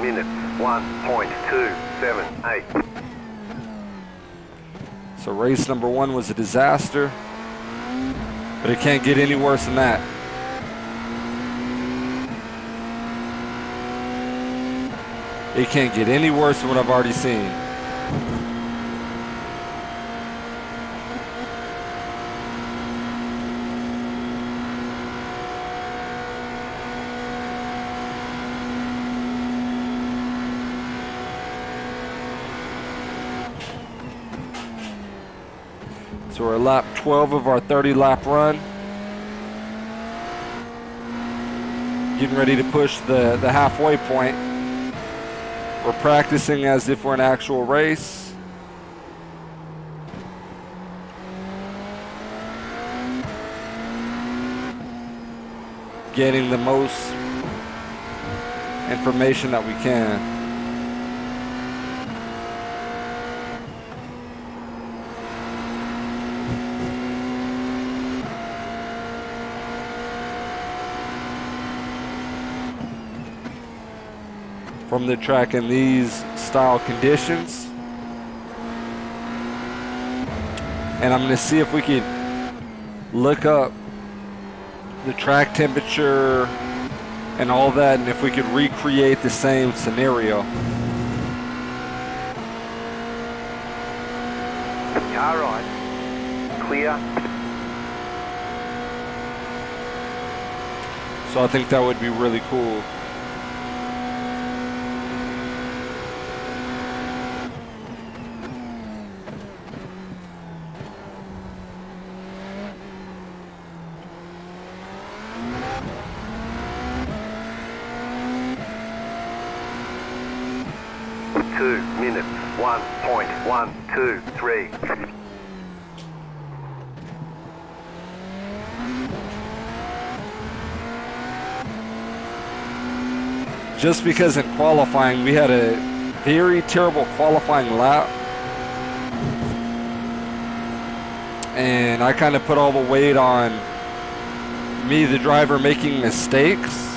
Minutes, 1.278. So race number 1 was a disaster, but it can't get any worse than that. It can't get any worse than what I've already seen. So we're at lap 12 of our 30-lap run. Getting ready to push the halfway point. We're practicing as if we're in an actual race. Getting the most information that we can. from the track in these style conditions. And I'm going to see if we can look up the track temperature and all that, and if we could recreate the same scenario. Car right. Clear. So I think that would be really cool. Two minutes. 1.123. Just because in qualifying we had a very terrible qualifying lap, and I kind of put all the weight on me, the driver, making mistakes,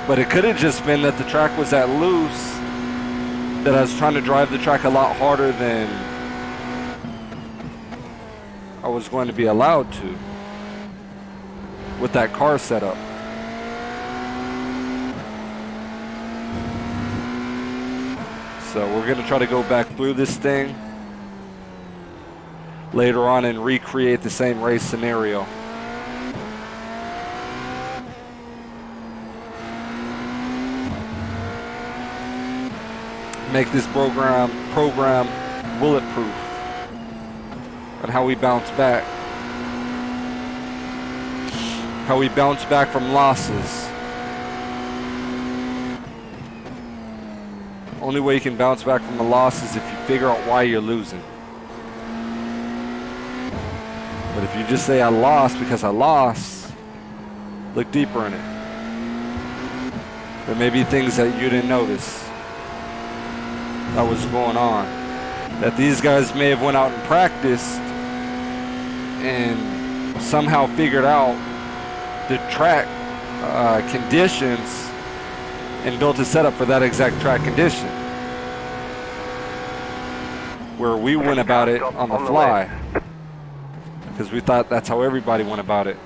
but it could have just been that the track was that loose that I was trying to drive the track a lot harder than I was going to be allowed to with that car setup. So we're going to try to go back through this thing later on and recreate the same race scenario. Make this program bulletproof on how we bounce back. How we bounce back from losses. Only way you can bounce back from a loss is if you figure out why you're losing. But if you just say I lost because I lost, look deeper in it. There may be things that you didn't notice that was going on, that these guys may have went out and practiced and somehow figured out the track conditions and built a setup for that exact track condition, where we went about it on the fly because we thought that's how everybody went about it.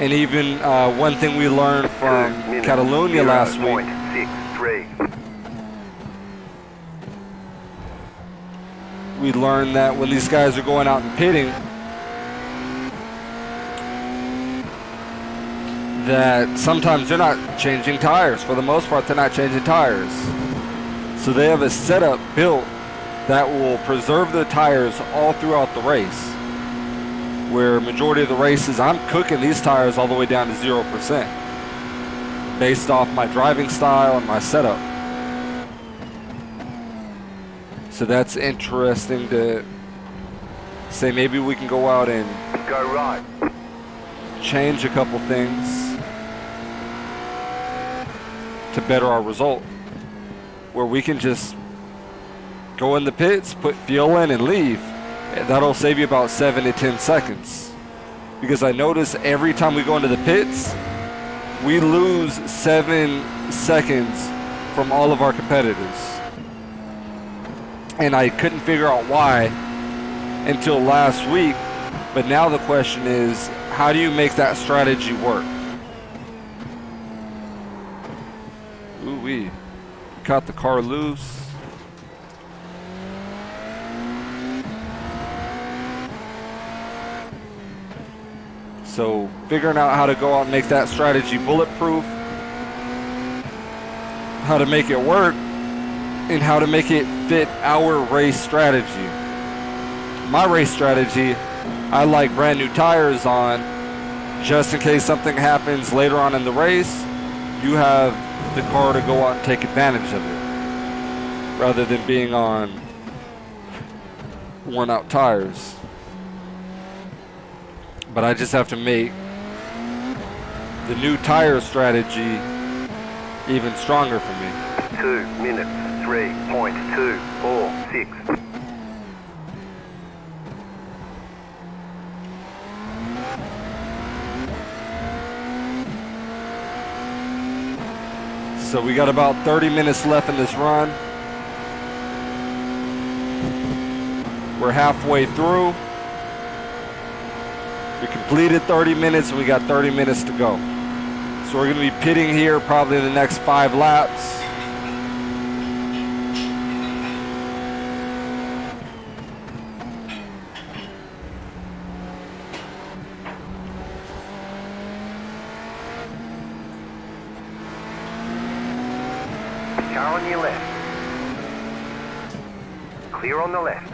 And even one thing we learned from Catalonia last week, we learned that when these guys are going out and pitting, that sometimes they're not changing tires. For the most part, they're not changing tires. So they have a setup built that will preserve the tires all throughout the race. Where majority of the races, I'm cooking these tires all the way down to 0% based off my driving style and my setup. So that's interesting to say. Maybe we can go out and go right, change a couple things to better our result, where we can just go in the pits, put fuel in, and leave. That'll save you about 7 to 10 seconds. Because I notice every time we go into the pits, we lose 7 seconds from all of our competitors. And I couldn't figure out why until last week. But now the question is, how do you make that strategy work? Ooh-wee. Caught the car loose. So figuring out how to go out and make that strategy bulletproof, how to make it work, and how to make it fit our race strategy. My race strategy, I like brand new tires on, just in case something happens later on in the race, you have the car to go out and take advantage of it, rather than being on worn out tires. But I just have to make the new tire strategy even stronger for me. 2 minutes, 3.246. So we got about 30 minutes left in this run. We're halfway through. We completed 30 minutes and we got 30 minutes to go. So we're going to be pitting here probably in the next 5 laps. Car on your left. Clear on the left.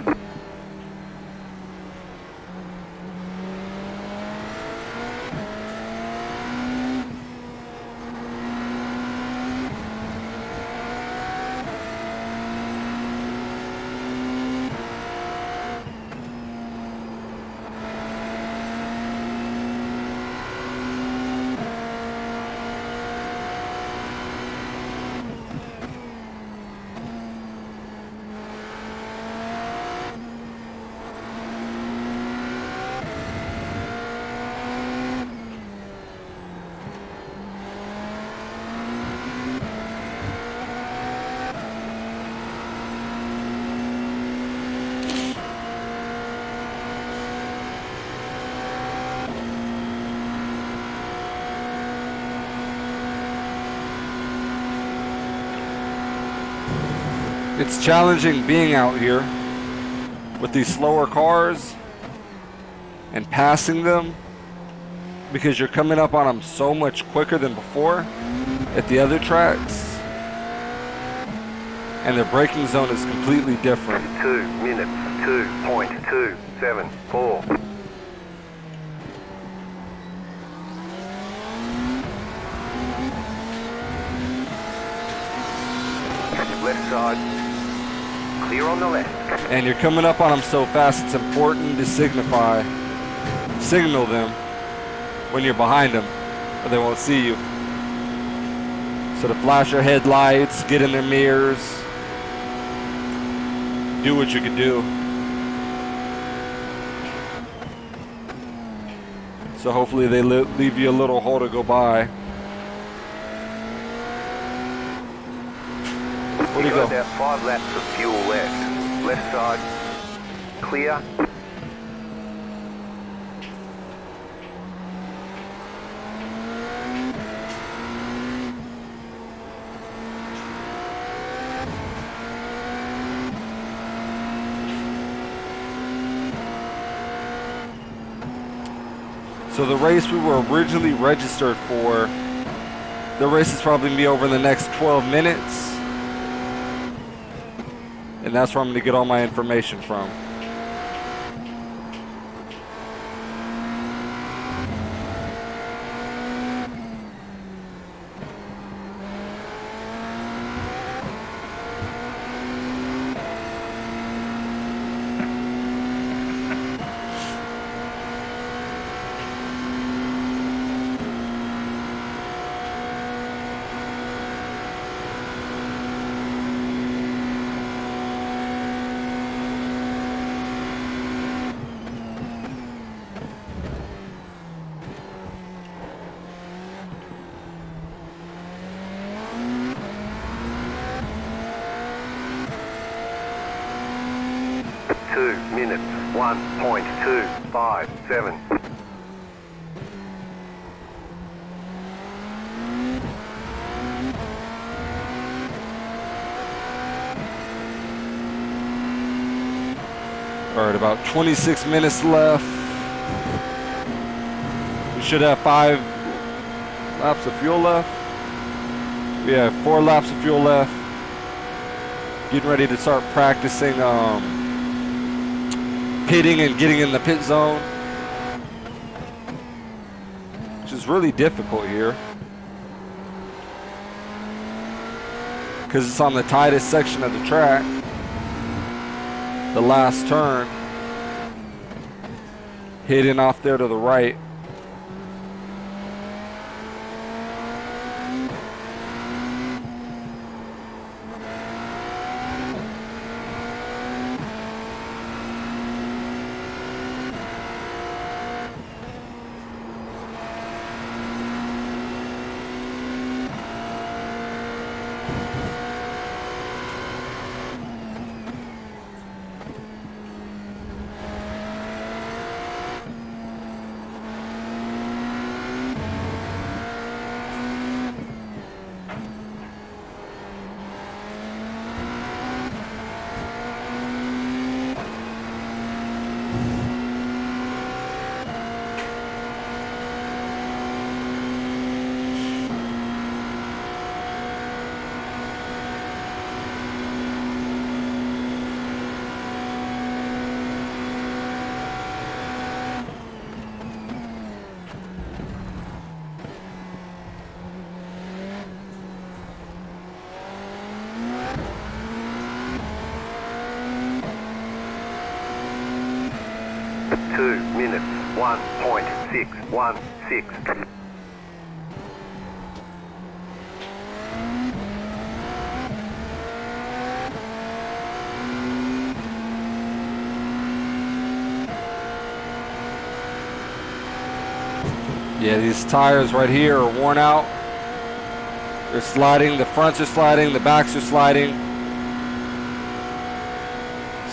It's challenging being out here with these slower cars and passing them because you're coming up on them so much quicker than before at the other tracks, and their braking zone is completely different. 2 minutes, 2.274. Left side. Clear on the left. And you're coming up on them so fast, it's important to signal them when you're behind them, or they won't see you. So to flash your headlights, get in their mirrors, do what you can do. So hopefully they leave you a little hole to go by. Where'd he go? About 5 laps of fuel left. Left side. Clear. So the race we were originally registered for, the race is probably going to be over in the next 12 minutes. And that's where I'm going to get all my information from. Minutes, 1.257. All right, about 26 minutes left. We should have 5 laps of fuel left. We have 4 laps of fuel left. Getting ready to start practicing pitting and getting in the pit zone, which is really difficult here because it's on the tightest section of the track, the last turn, hitting off there to the right. minutes, 1.616. Yeah, these tires right here are worn out. They're sliding, the fronts are sliding, the backs are sliding.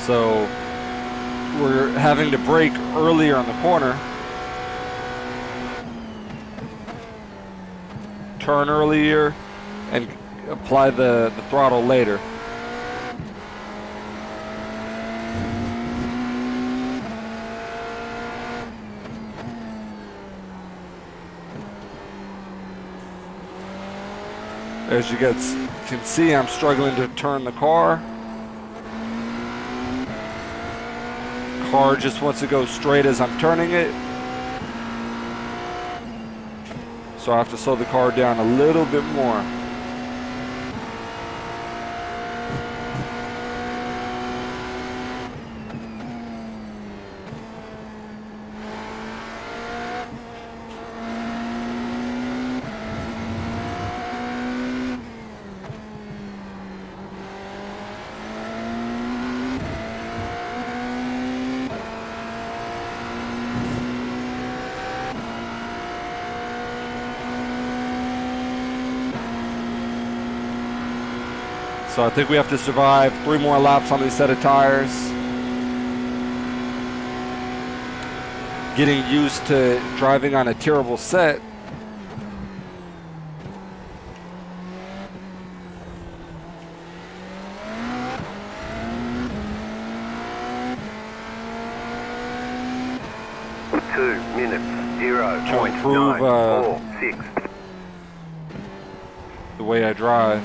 So we're having to brake earlier on the corner. Turn earlier and apply the throttle later. As you guys can see, I'm struggling to turn the car. Car just wants to go straight as I'm turning it. So I have to slow the car down a little bit more. So I think we have to survive 3 more laps on these set of tires. Getting used to driving on a terrible set. To improve the way I drive.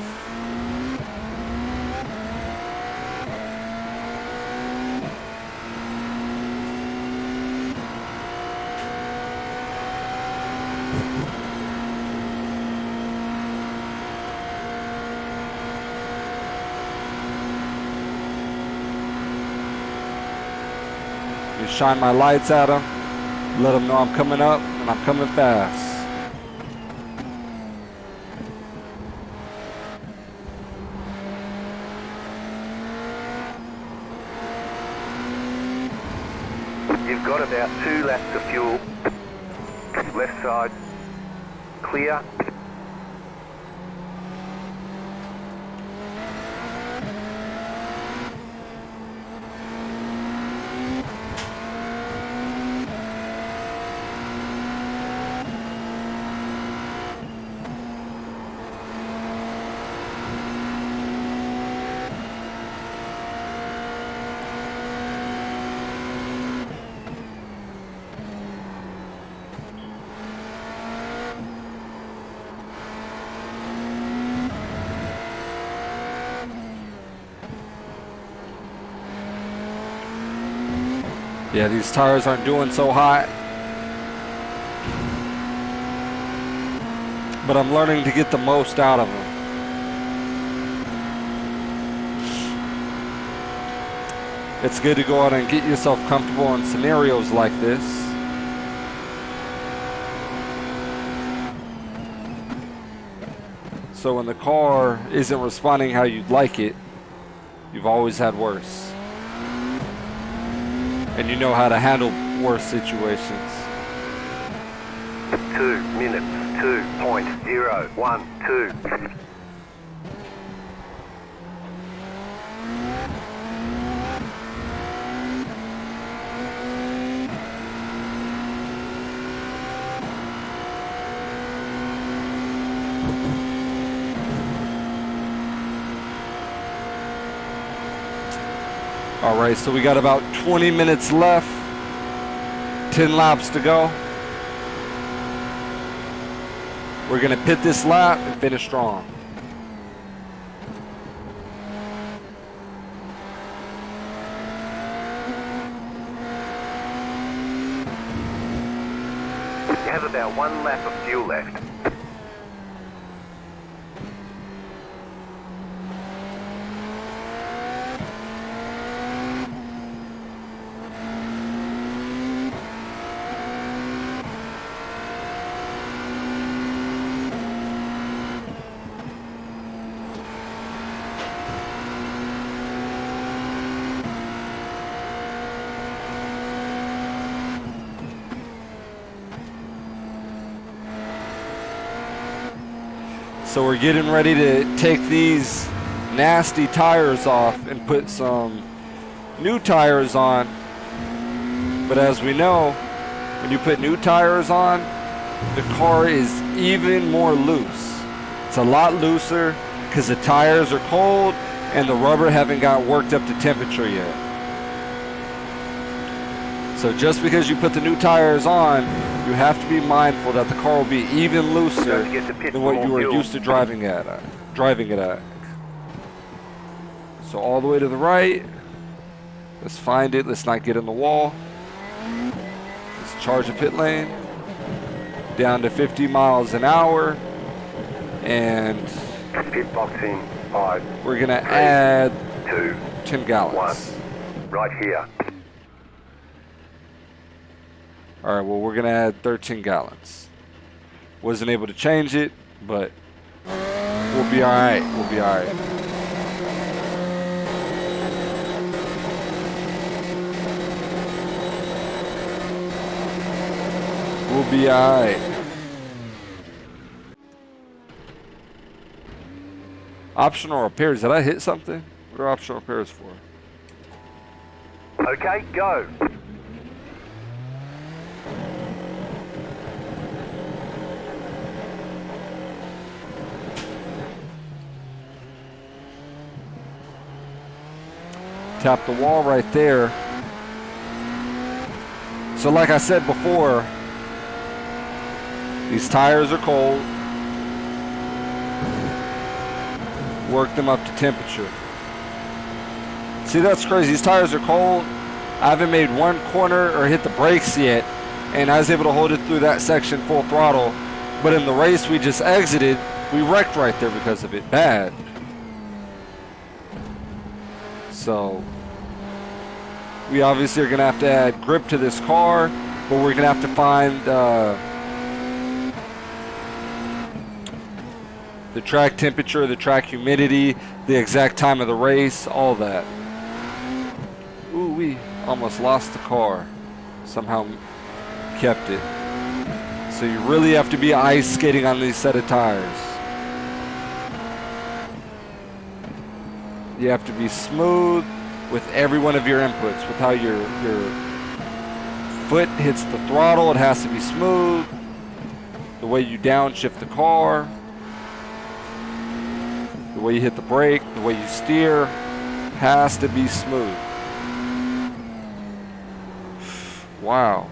Shine my lights at them, let them know I'm coming up and I'm coming fast. You've got about 2 laps of fuel. Left side, clear. Yeah, these tires aren't doing so hot. But I'm learning to get the most out of them. It's good to go out and get yourself comfortable in scenarios like this. So when the car isn't responding how you'd like it, you've always had worse. And you know how to handle worse situations. 2 minutes, 2.012. All right, so we got about 20 minutes left, 10 laps to go. We're gonna pit this lap and finish strong. You have about 1 lap of fuel left. So we're getting ready to take these nasty tires off and put some new tires on. But as we know, when you put new tires on, the car is even more loose. It's a lot looser because the tires are cold and the rubber haven't got worked up to temperature yet. So just because you put the new tires on, you have to be mindful that the car will be even looser than what you were used to driving it at. So all the way to the right. Let's find it. Let's not get in the wall. Let's charge the pit lane. Down to 50 miles an hour. And Pit box in 5. we're going to add 2, 10 gallons. 1. Right here. All right, well, we're going to add 13 gallons. Wasn't able to change it, but we'll be all right. We'll be all right. We'll be all right. Optional repairs. Did I hit something? What are optional repairs for? Okay, go. Tap the wall right there. So like I said before, these tires are cold. Work them up to temperature. See, that's crazy. These tires are cold. I haven't made one corner or hit the brakes yet, and I was able to hold it through that section full throttle. But in the race we just exited, we wrecked right there because of it. Bad. So we obviously are going to have to add grip to this car, but we're going to have to find the track temperature, the track humidity, the exact time of the race, all that. Ooh, we almost lost the car. Somehow kept it. So you really have to be ice skating on these set of tires. You have to be smooth with every one of your inputs, with how your foot hits the throttle. It has to be smooth. The way you downshift the car, the way you hit the brake, the way you steer, has to be smooth. Wow.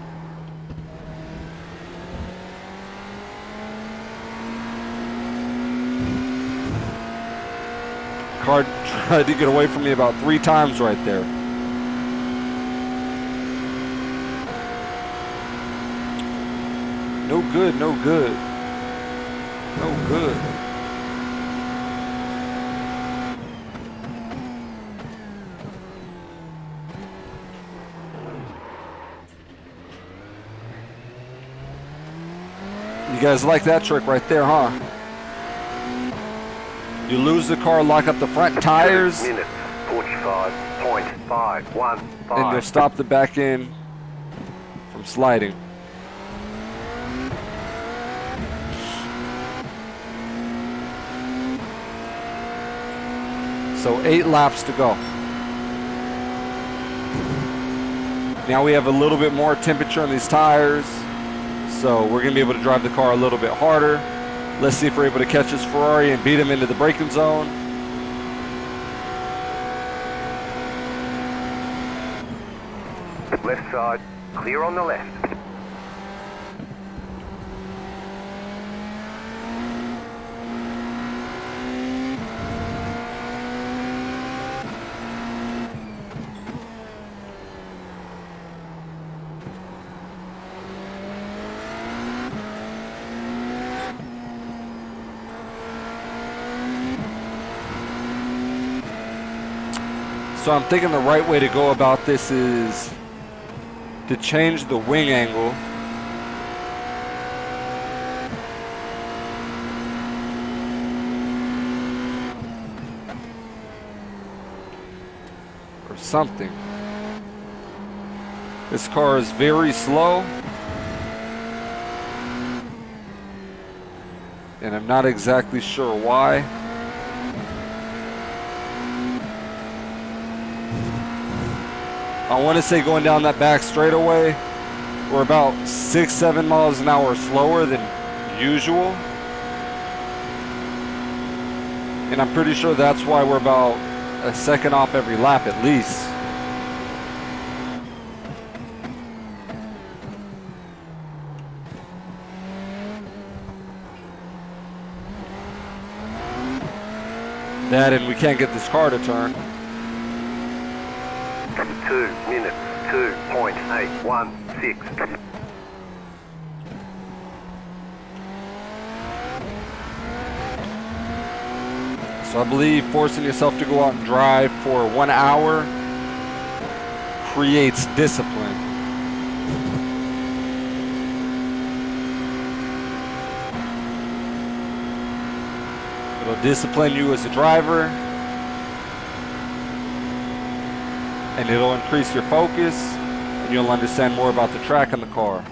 Car tried to get away from me about 3 times right there. No good, no good. No good. You guys like that trick right there, huh? You lose the car, lock up the front tires, minutes, 45.515. and you'll stop the back end from sliding. So 8 laps to go. Now we have a little bit more temperature on these tires, so we're going to be able to drive the car a little bit harder. Let's see if we're able to catch this Ferrari and beat him into the braking zone. Left side, clear on the left. So I'm thinking the right way to go about this is to change the wing angle. Or something. This car is very slow. And and I'm not exactly sure why. I want to say going down that back straightaway, we're about 6-7 miles an hour slower than usual. And I'm pretty sure that's why we're about a second off every lap at least. That, and we can't get this car to turn. 2 minutes, 2.816. So I believe forcing yourself to go out and drive for 1 hour creates discipline. It'll discipline you as a driver, and it'll increase your focus, and you'll understand more about the track and the car.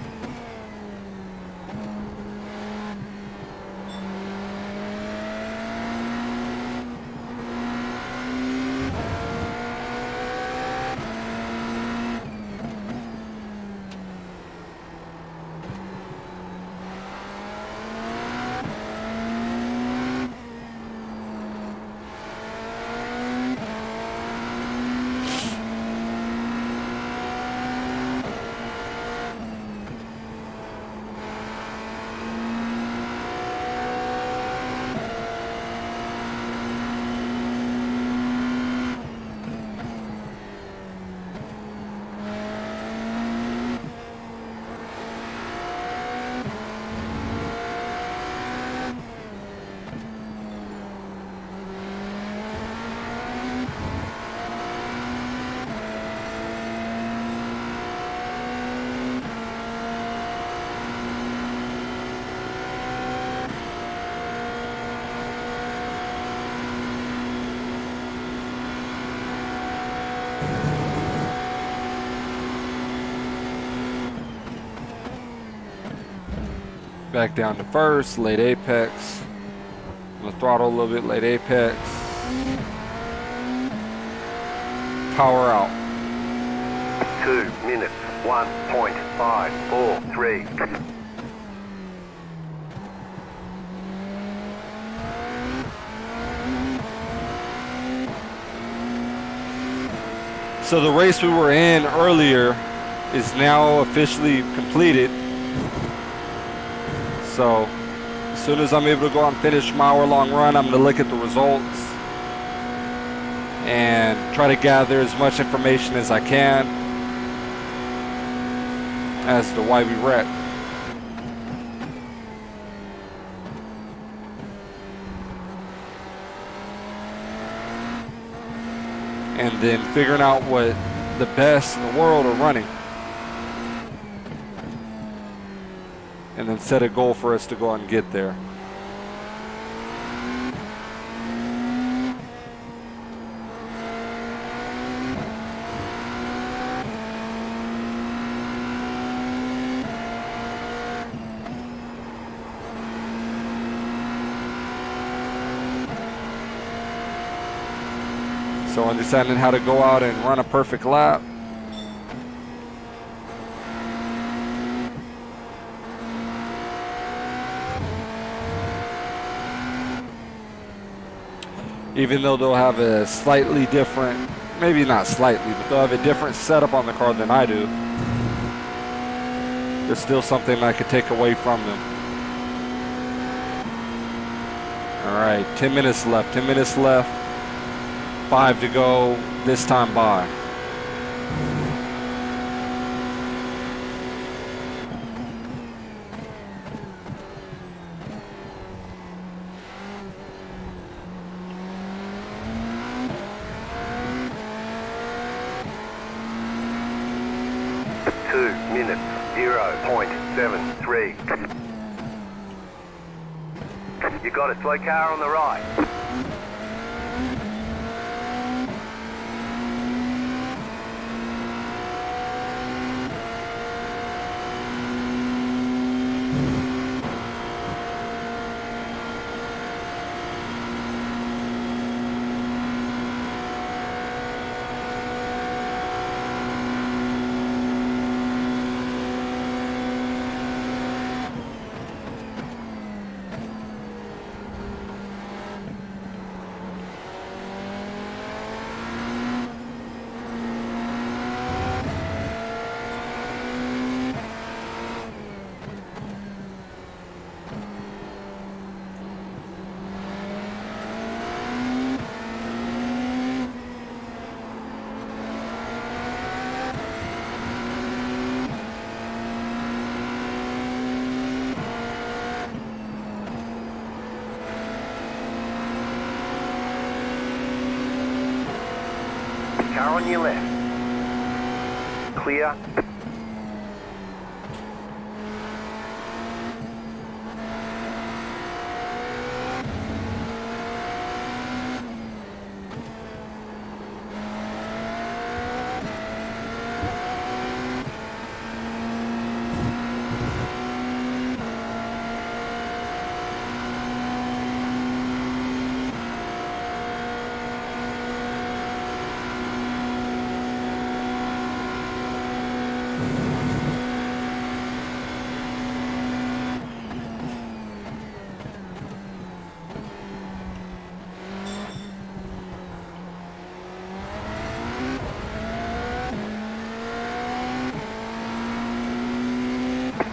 Back down to first, late apex. I'm gonna throttle a little bit, late apex. Power out. 2 minutes, 1.543. So the race we were in earlier is now officially completed. So as soon as I'm able to go out and finish my hour-long run, I'm going to look at the results and try to gather as much information as I can as to why we wrecked. And then figuring out what the best in the world are running. And then set a goal for us to go out and get there. So understanding how to go out and run a perfect lap. Even though they'll have a slightly different, maybe not slightly, but they'll have a different setup on the car than I do. There's still something I could take away from them. All right, 10 minutes left, 10 minutes left. 5 to go this time by. Minutes, 0.73. You got a slow car on the right. Car on your left. Clear.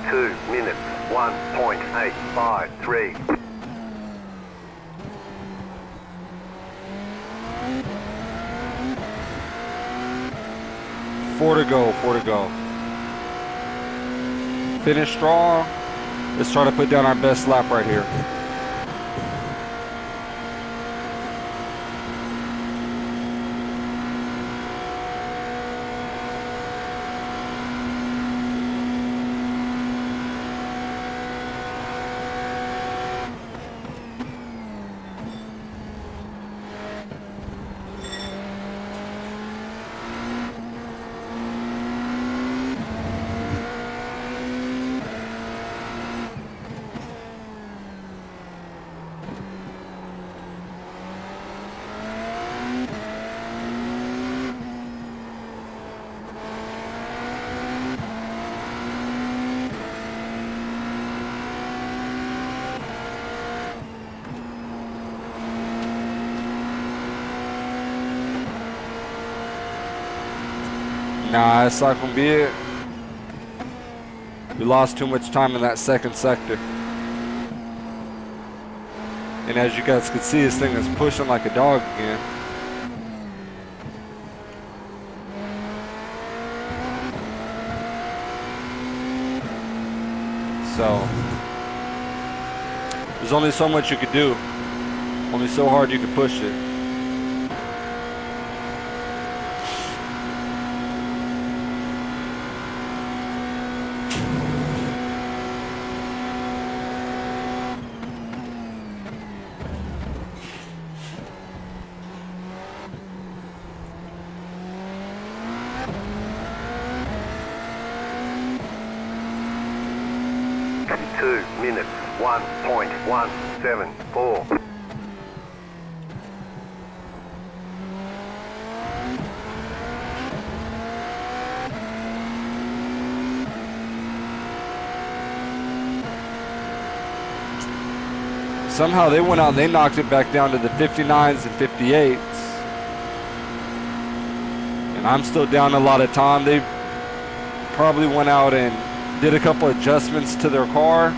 Two minutes, 1.853. Four to go. Finish strong. Let's try to put down our best lap right here. Nah, that's not gonna be it. We lost too much time in that second sector. And as you guys can see, this thing is pushing like a dog again. So, there's only so much you could do. Only so hard you could push it. Minutes, 1.174. Somehow they went out and they knocked it back down to the 59s and 58s. And I'm still down a lot of time. They probably went out and did a couple adjustments to their car,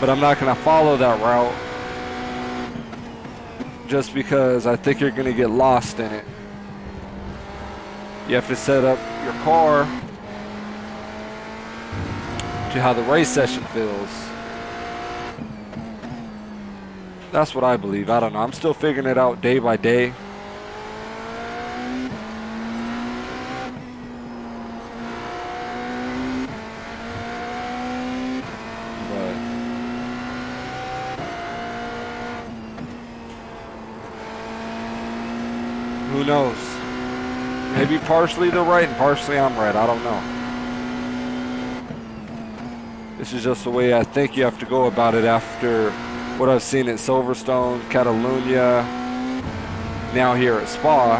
but I'm not going to follow that route just because I think you're going to get lost in it. You have to set up your car to how the race session feels. That's what I believe. I don't know. I'm still figuring it out day by day. Who knows? Maybe partially they're right and partially I'm right. I don't know. This is just the way I think you have to go about it after what I've seen at Silverstone, Catalunya, now here at Spa.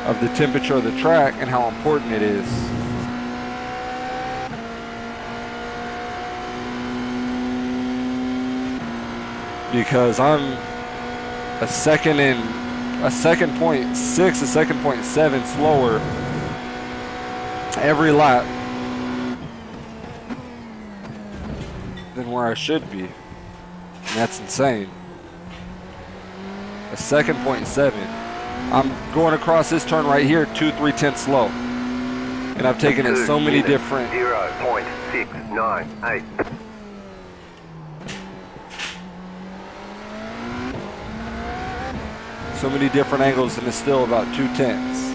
Of the temperature of the track and how important it is. Because I'm a second 0.6, a second 0.7 slower every lap than where I should be. And that's insane. A second 0.7. I'm going across this turn right here 2/3 slow. And I've taken it so many different 0.698. So many different angles, and it's still about 2/10.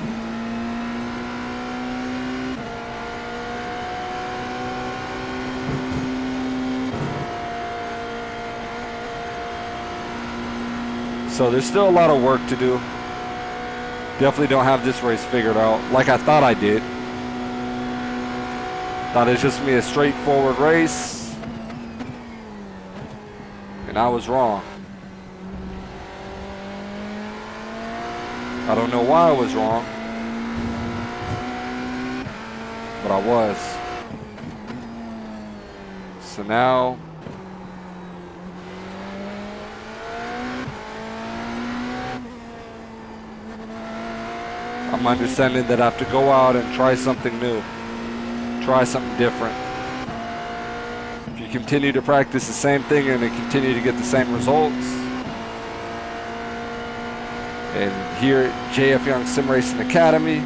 So there's still a lot of work to do. Definitely don't have this race figured out like I thought I did. Thought it was just gonna be a straightforward race, and I was wrong. I don't know why I was wrong, but I was. So now I'm understanding that I have to go out and try something new, try something different. If you continue to practice the same thing, you're going to continue to get the same results. And here at JF Young Sim Racing Academy,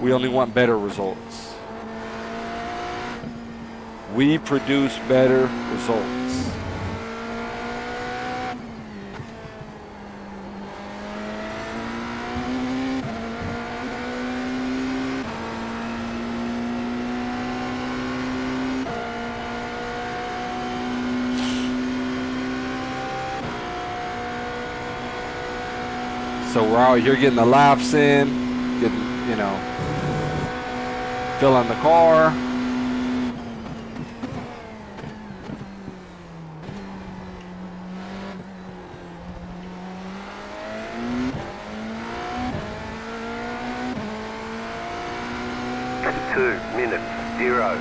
we only want better results. We produce better results. So we're out here getting the laps in, getting, you know, filling the car.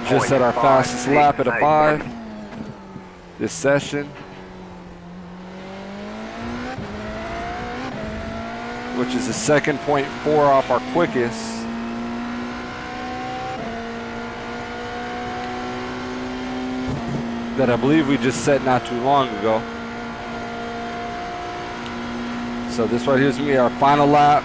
Just at our fastest lap at a 5 this session, which is a 2.4 off our quickest. That I believe we just set not too long ago. So this right here is gonna be our final lap.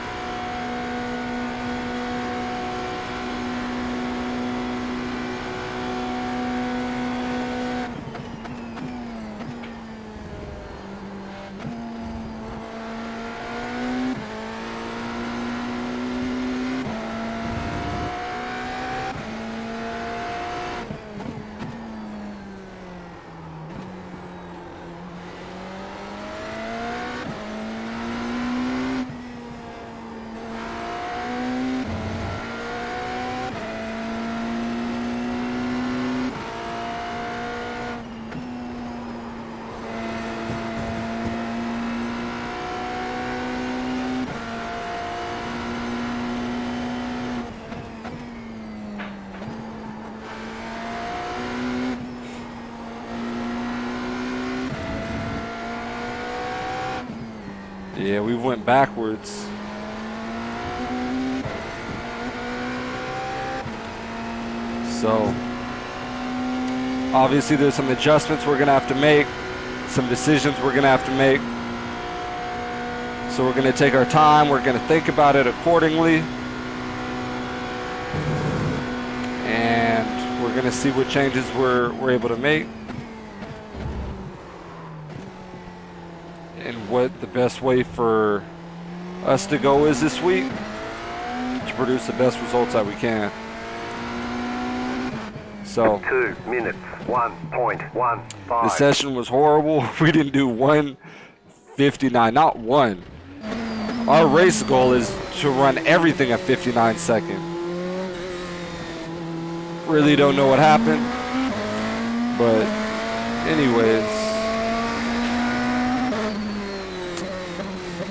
Yeah, we went backwards. So, obviously there's some adjustments we're gonna have to make, some decisions we're gonna have to make. So we're gonna take our time, we're gonna think about it accordingly. And we're gonna see what changes we're able to make. And what the best way for us to go is this week to produce the best results that we can. So 2 minutes 1.15. the session was horrible. We didn't do 1:59, not one. Our race goal is to run everything at 59 seconds. Really don't know what happened, but anyways,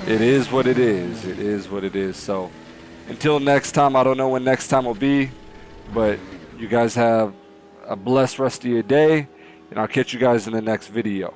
it is what it is. It is what it is. So until next time, I don't know when next time will be, but you guys have a blessed rest of your day, and I'll catch you guys in the next video.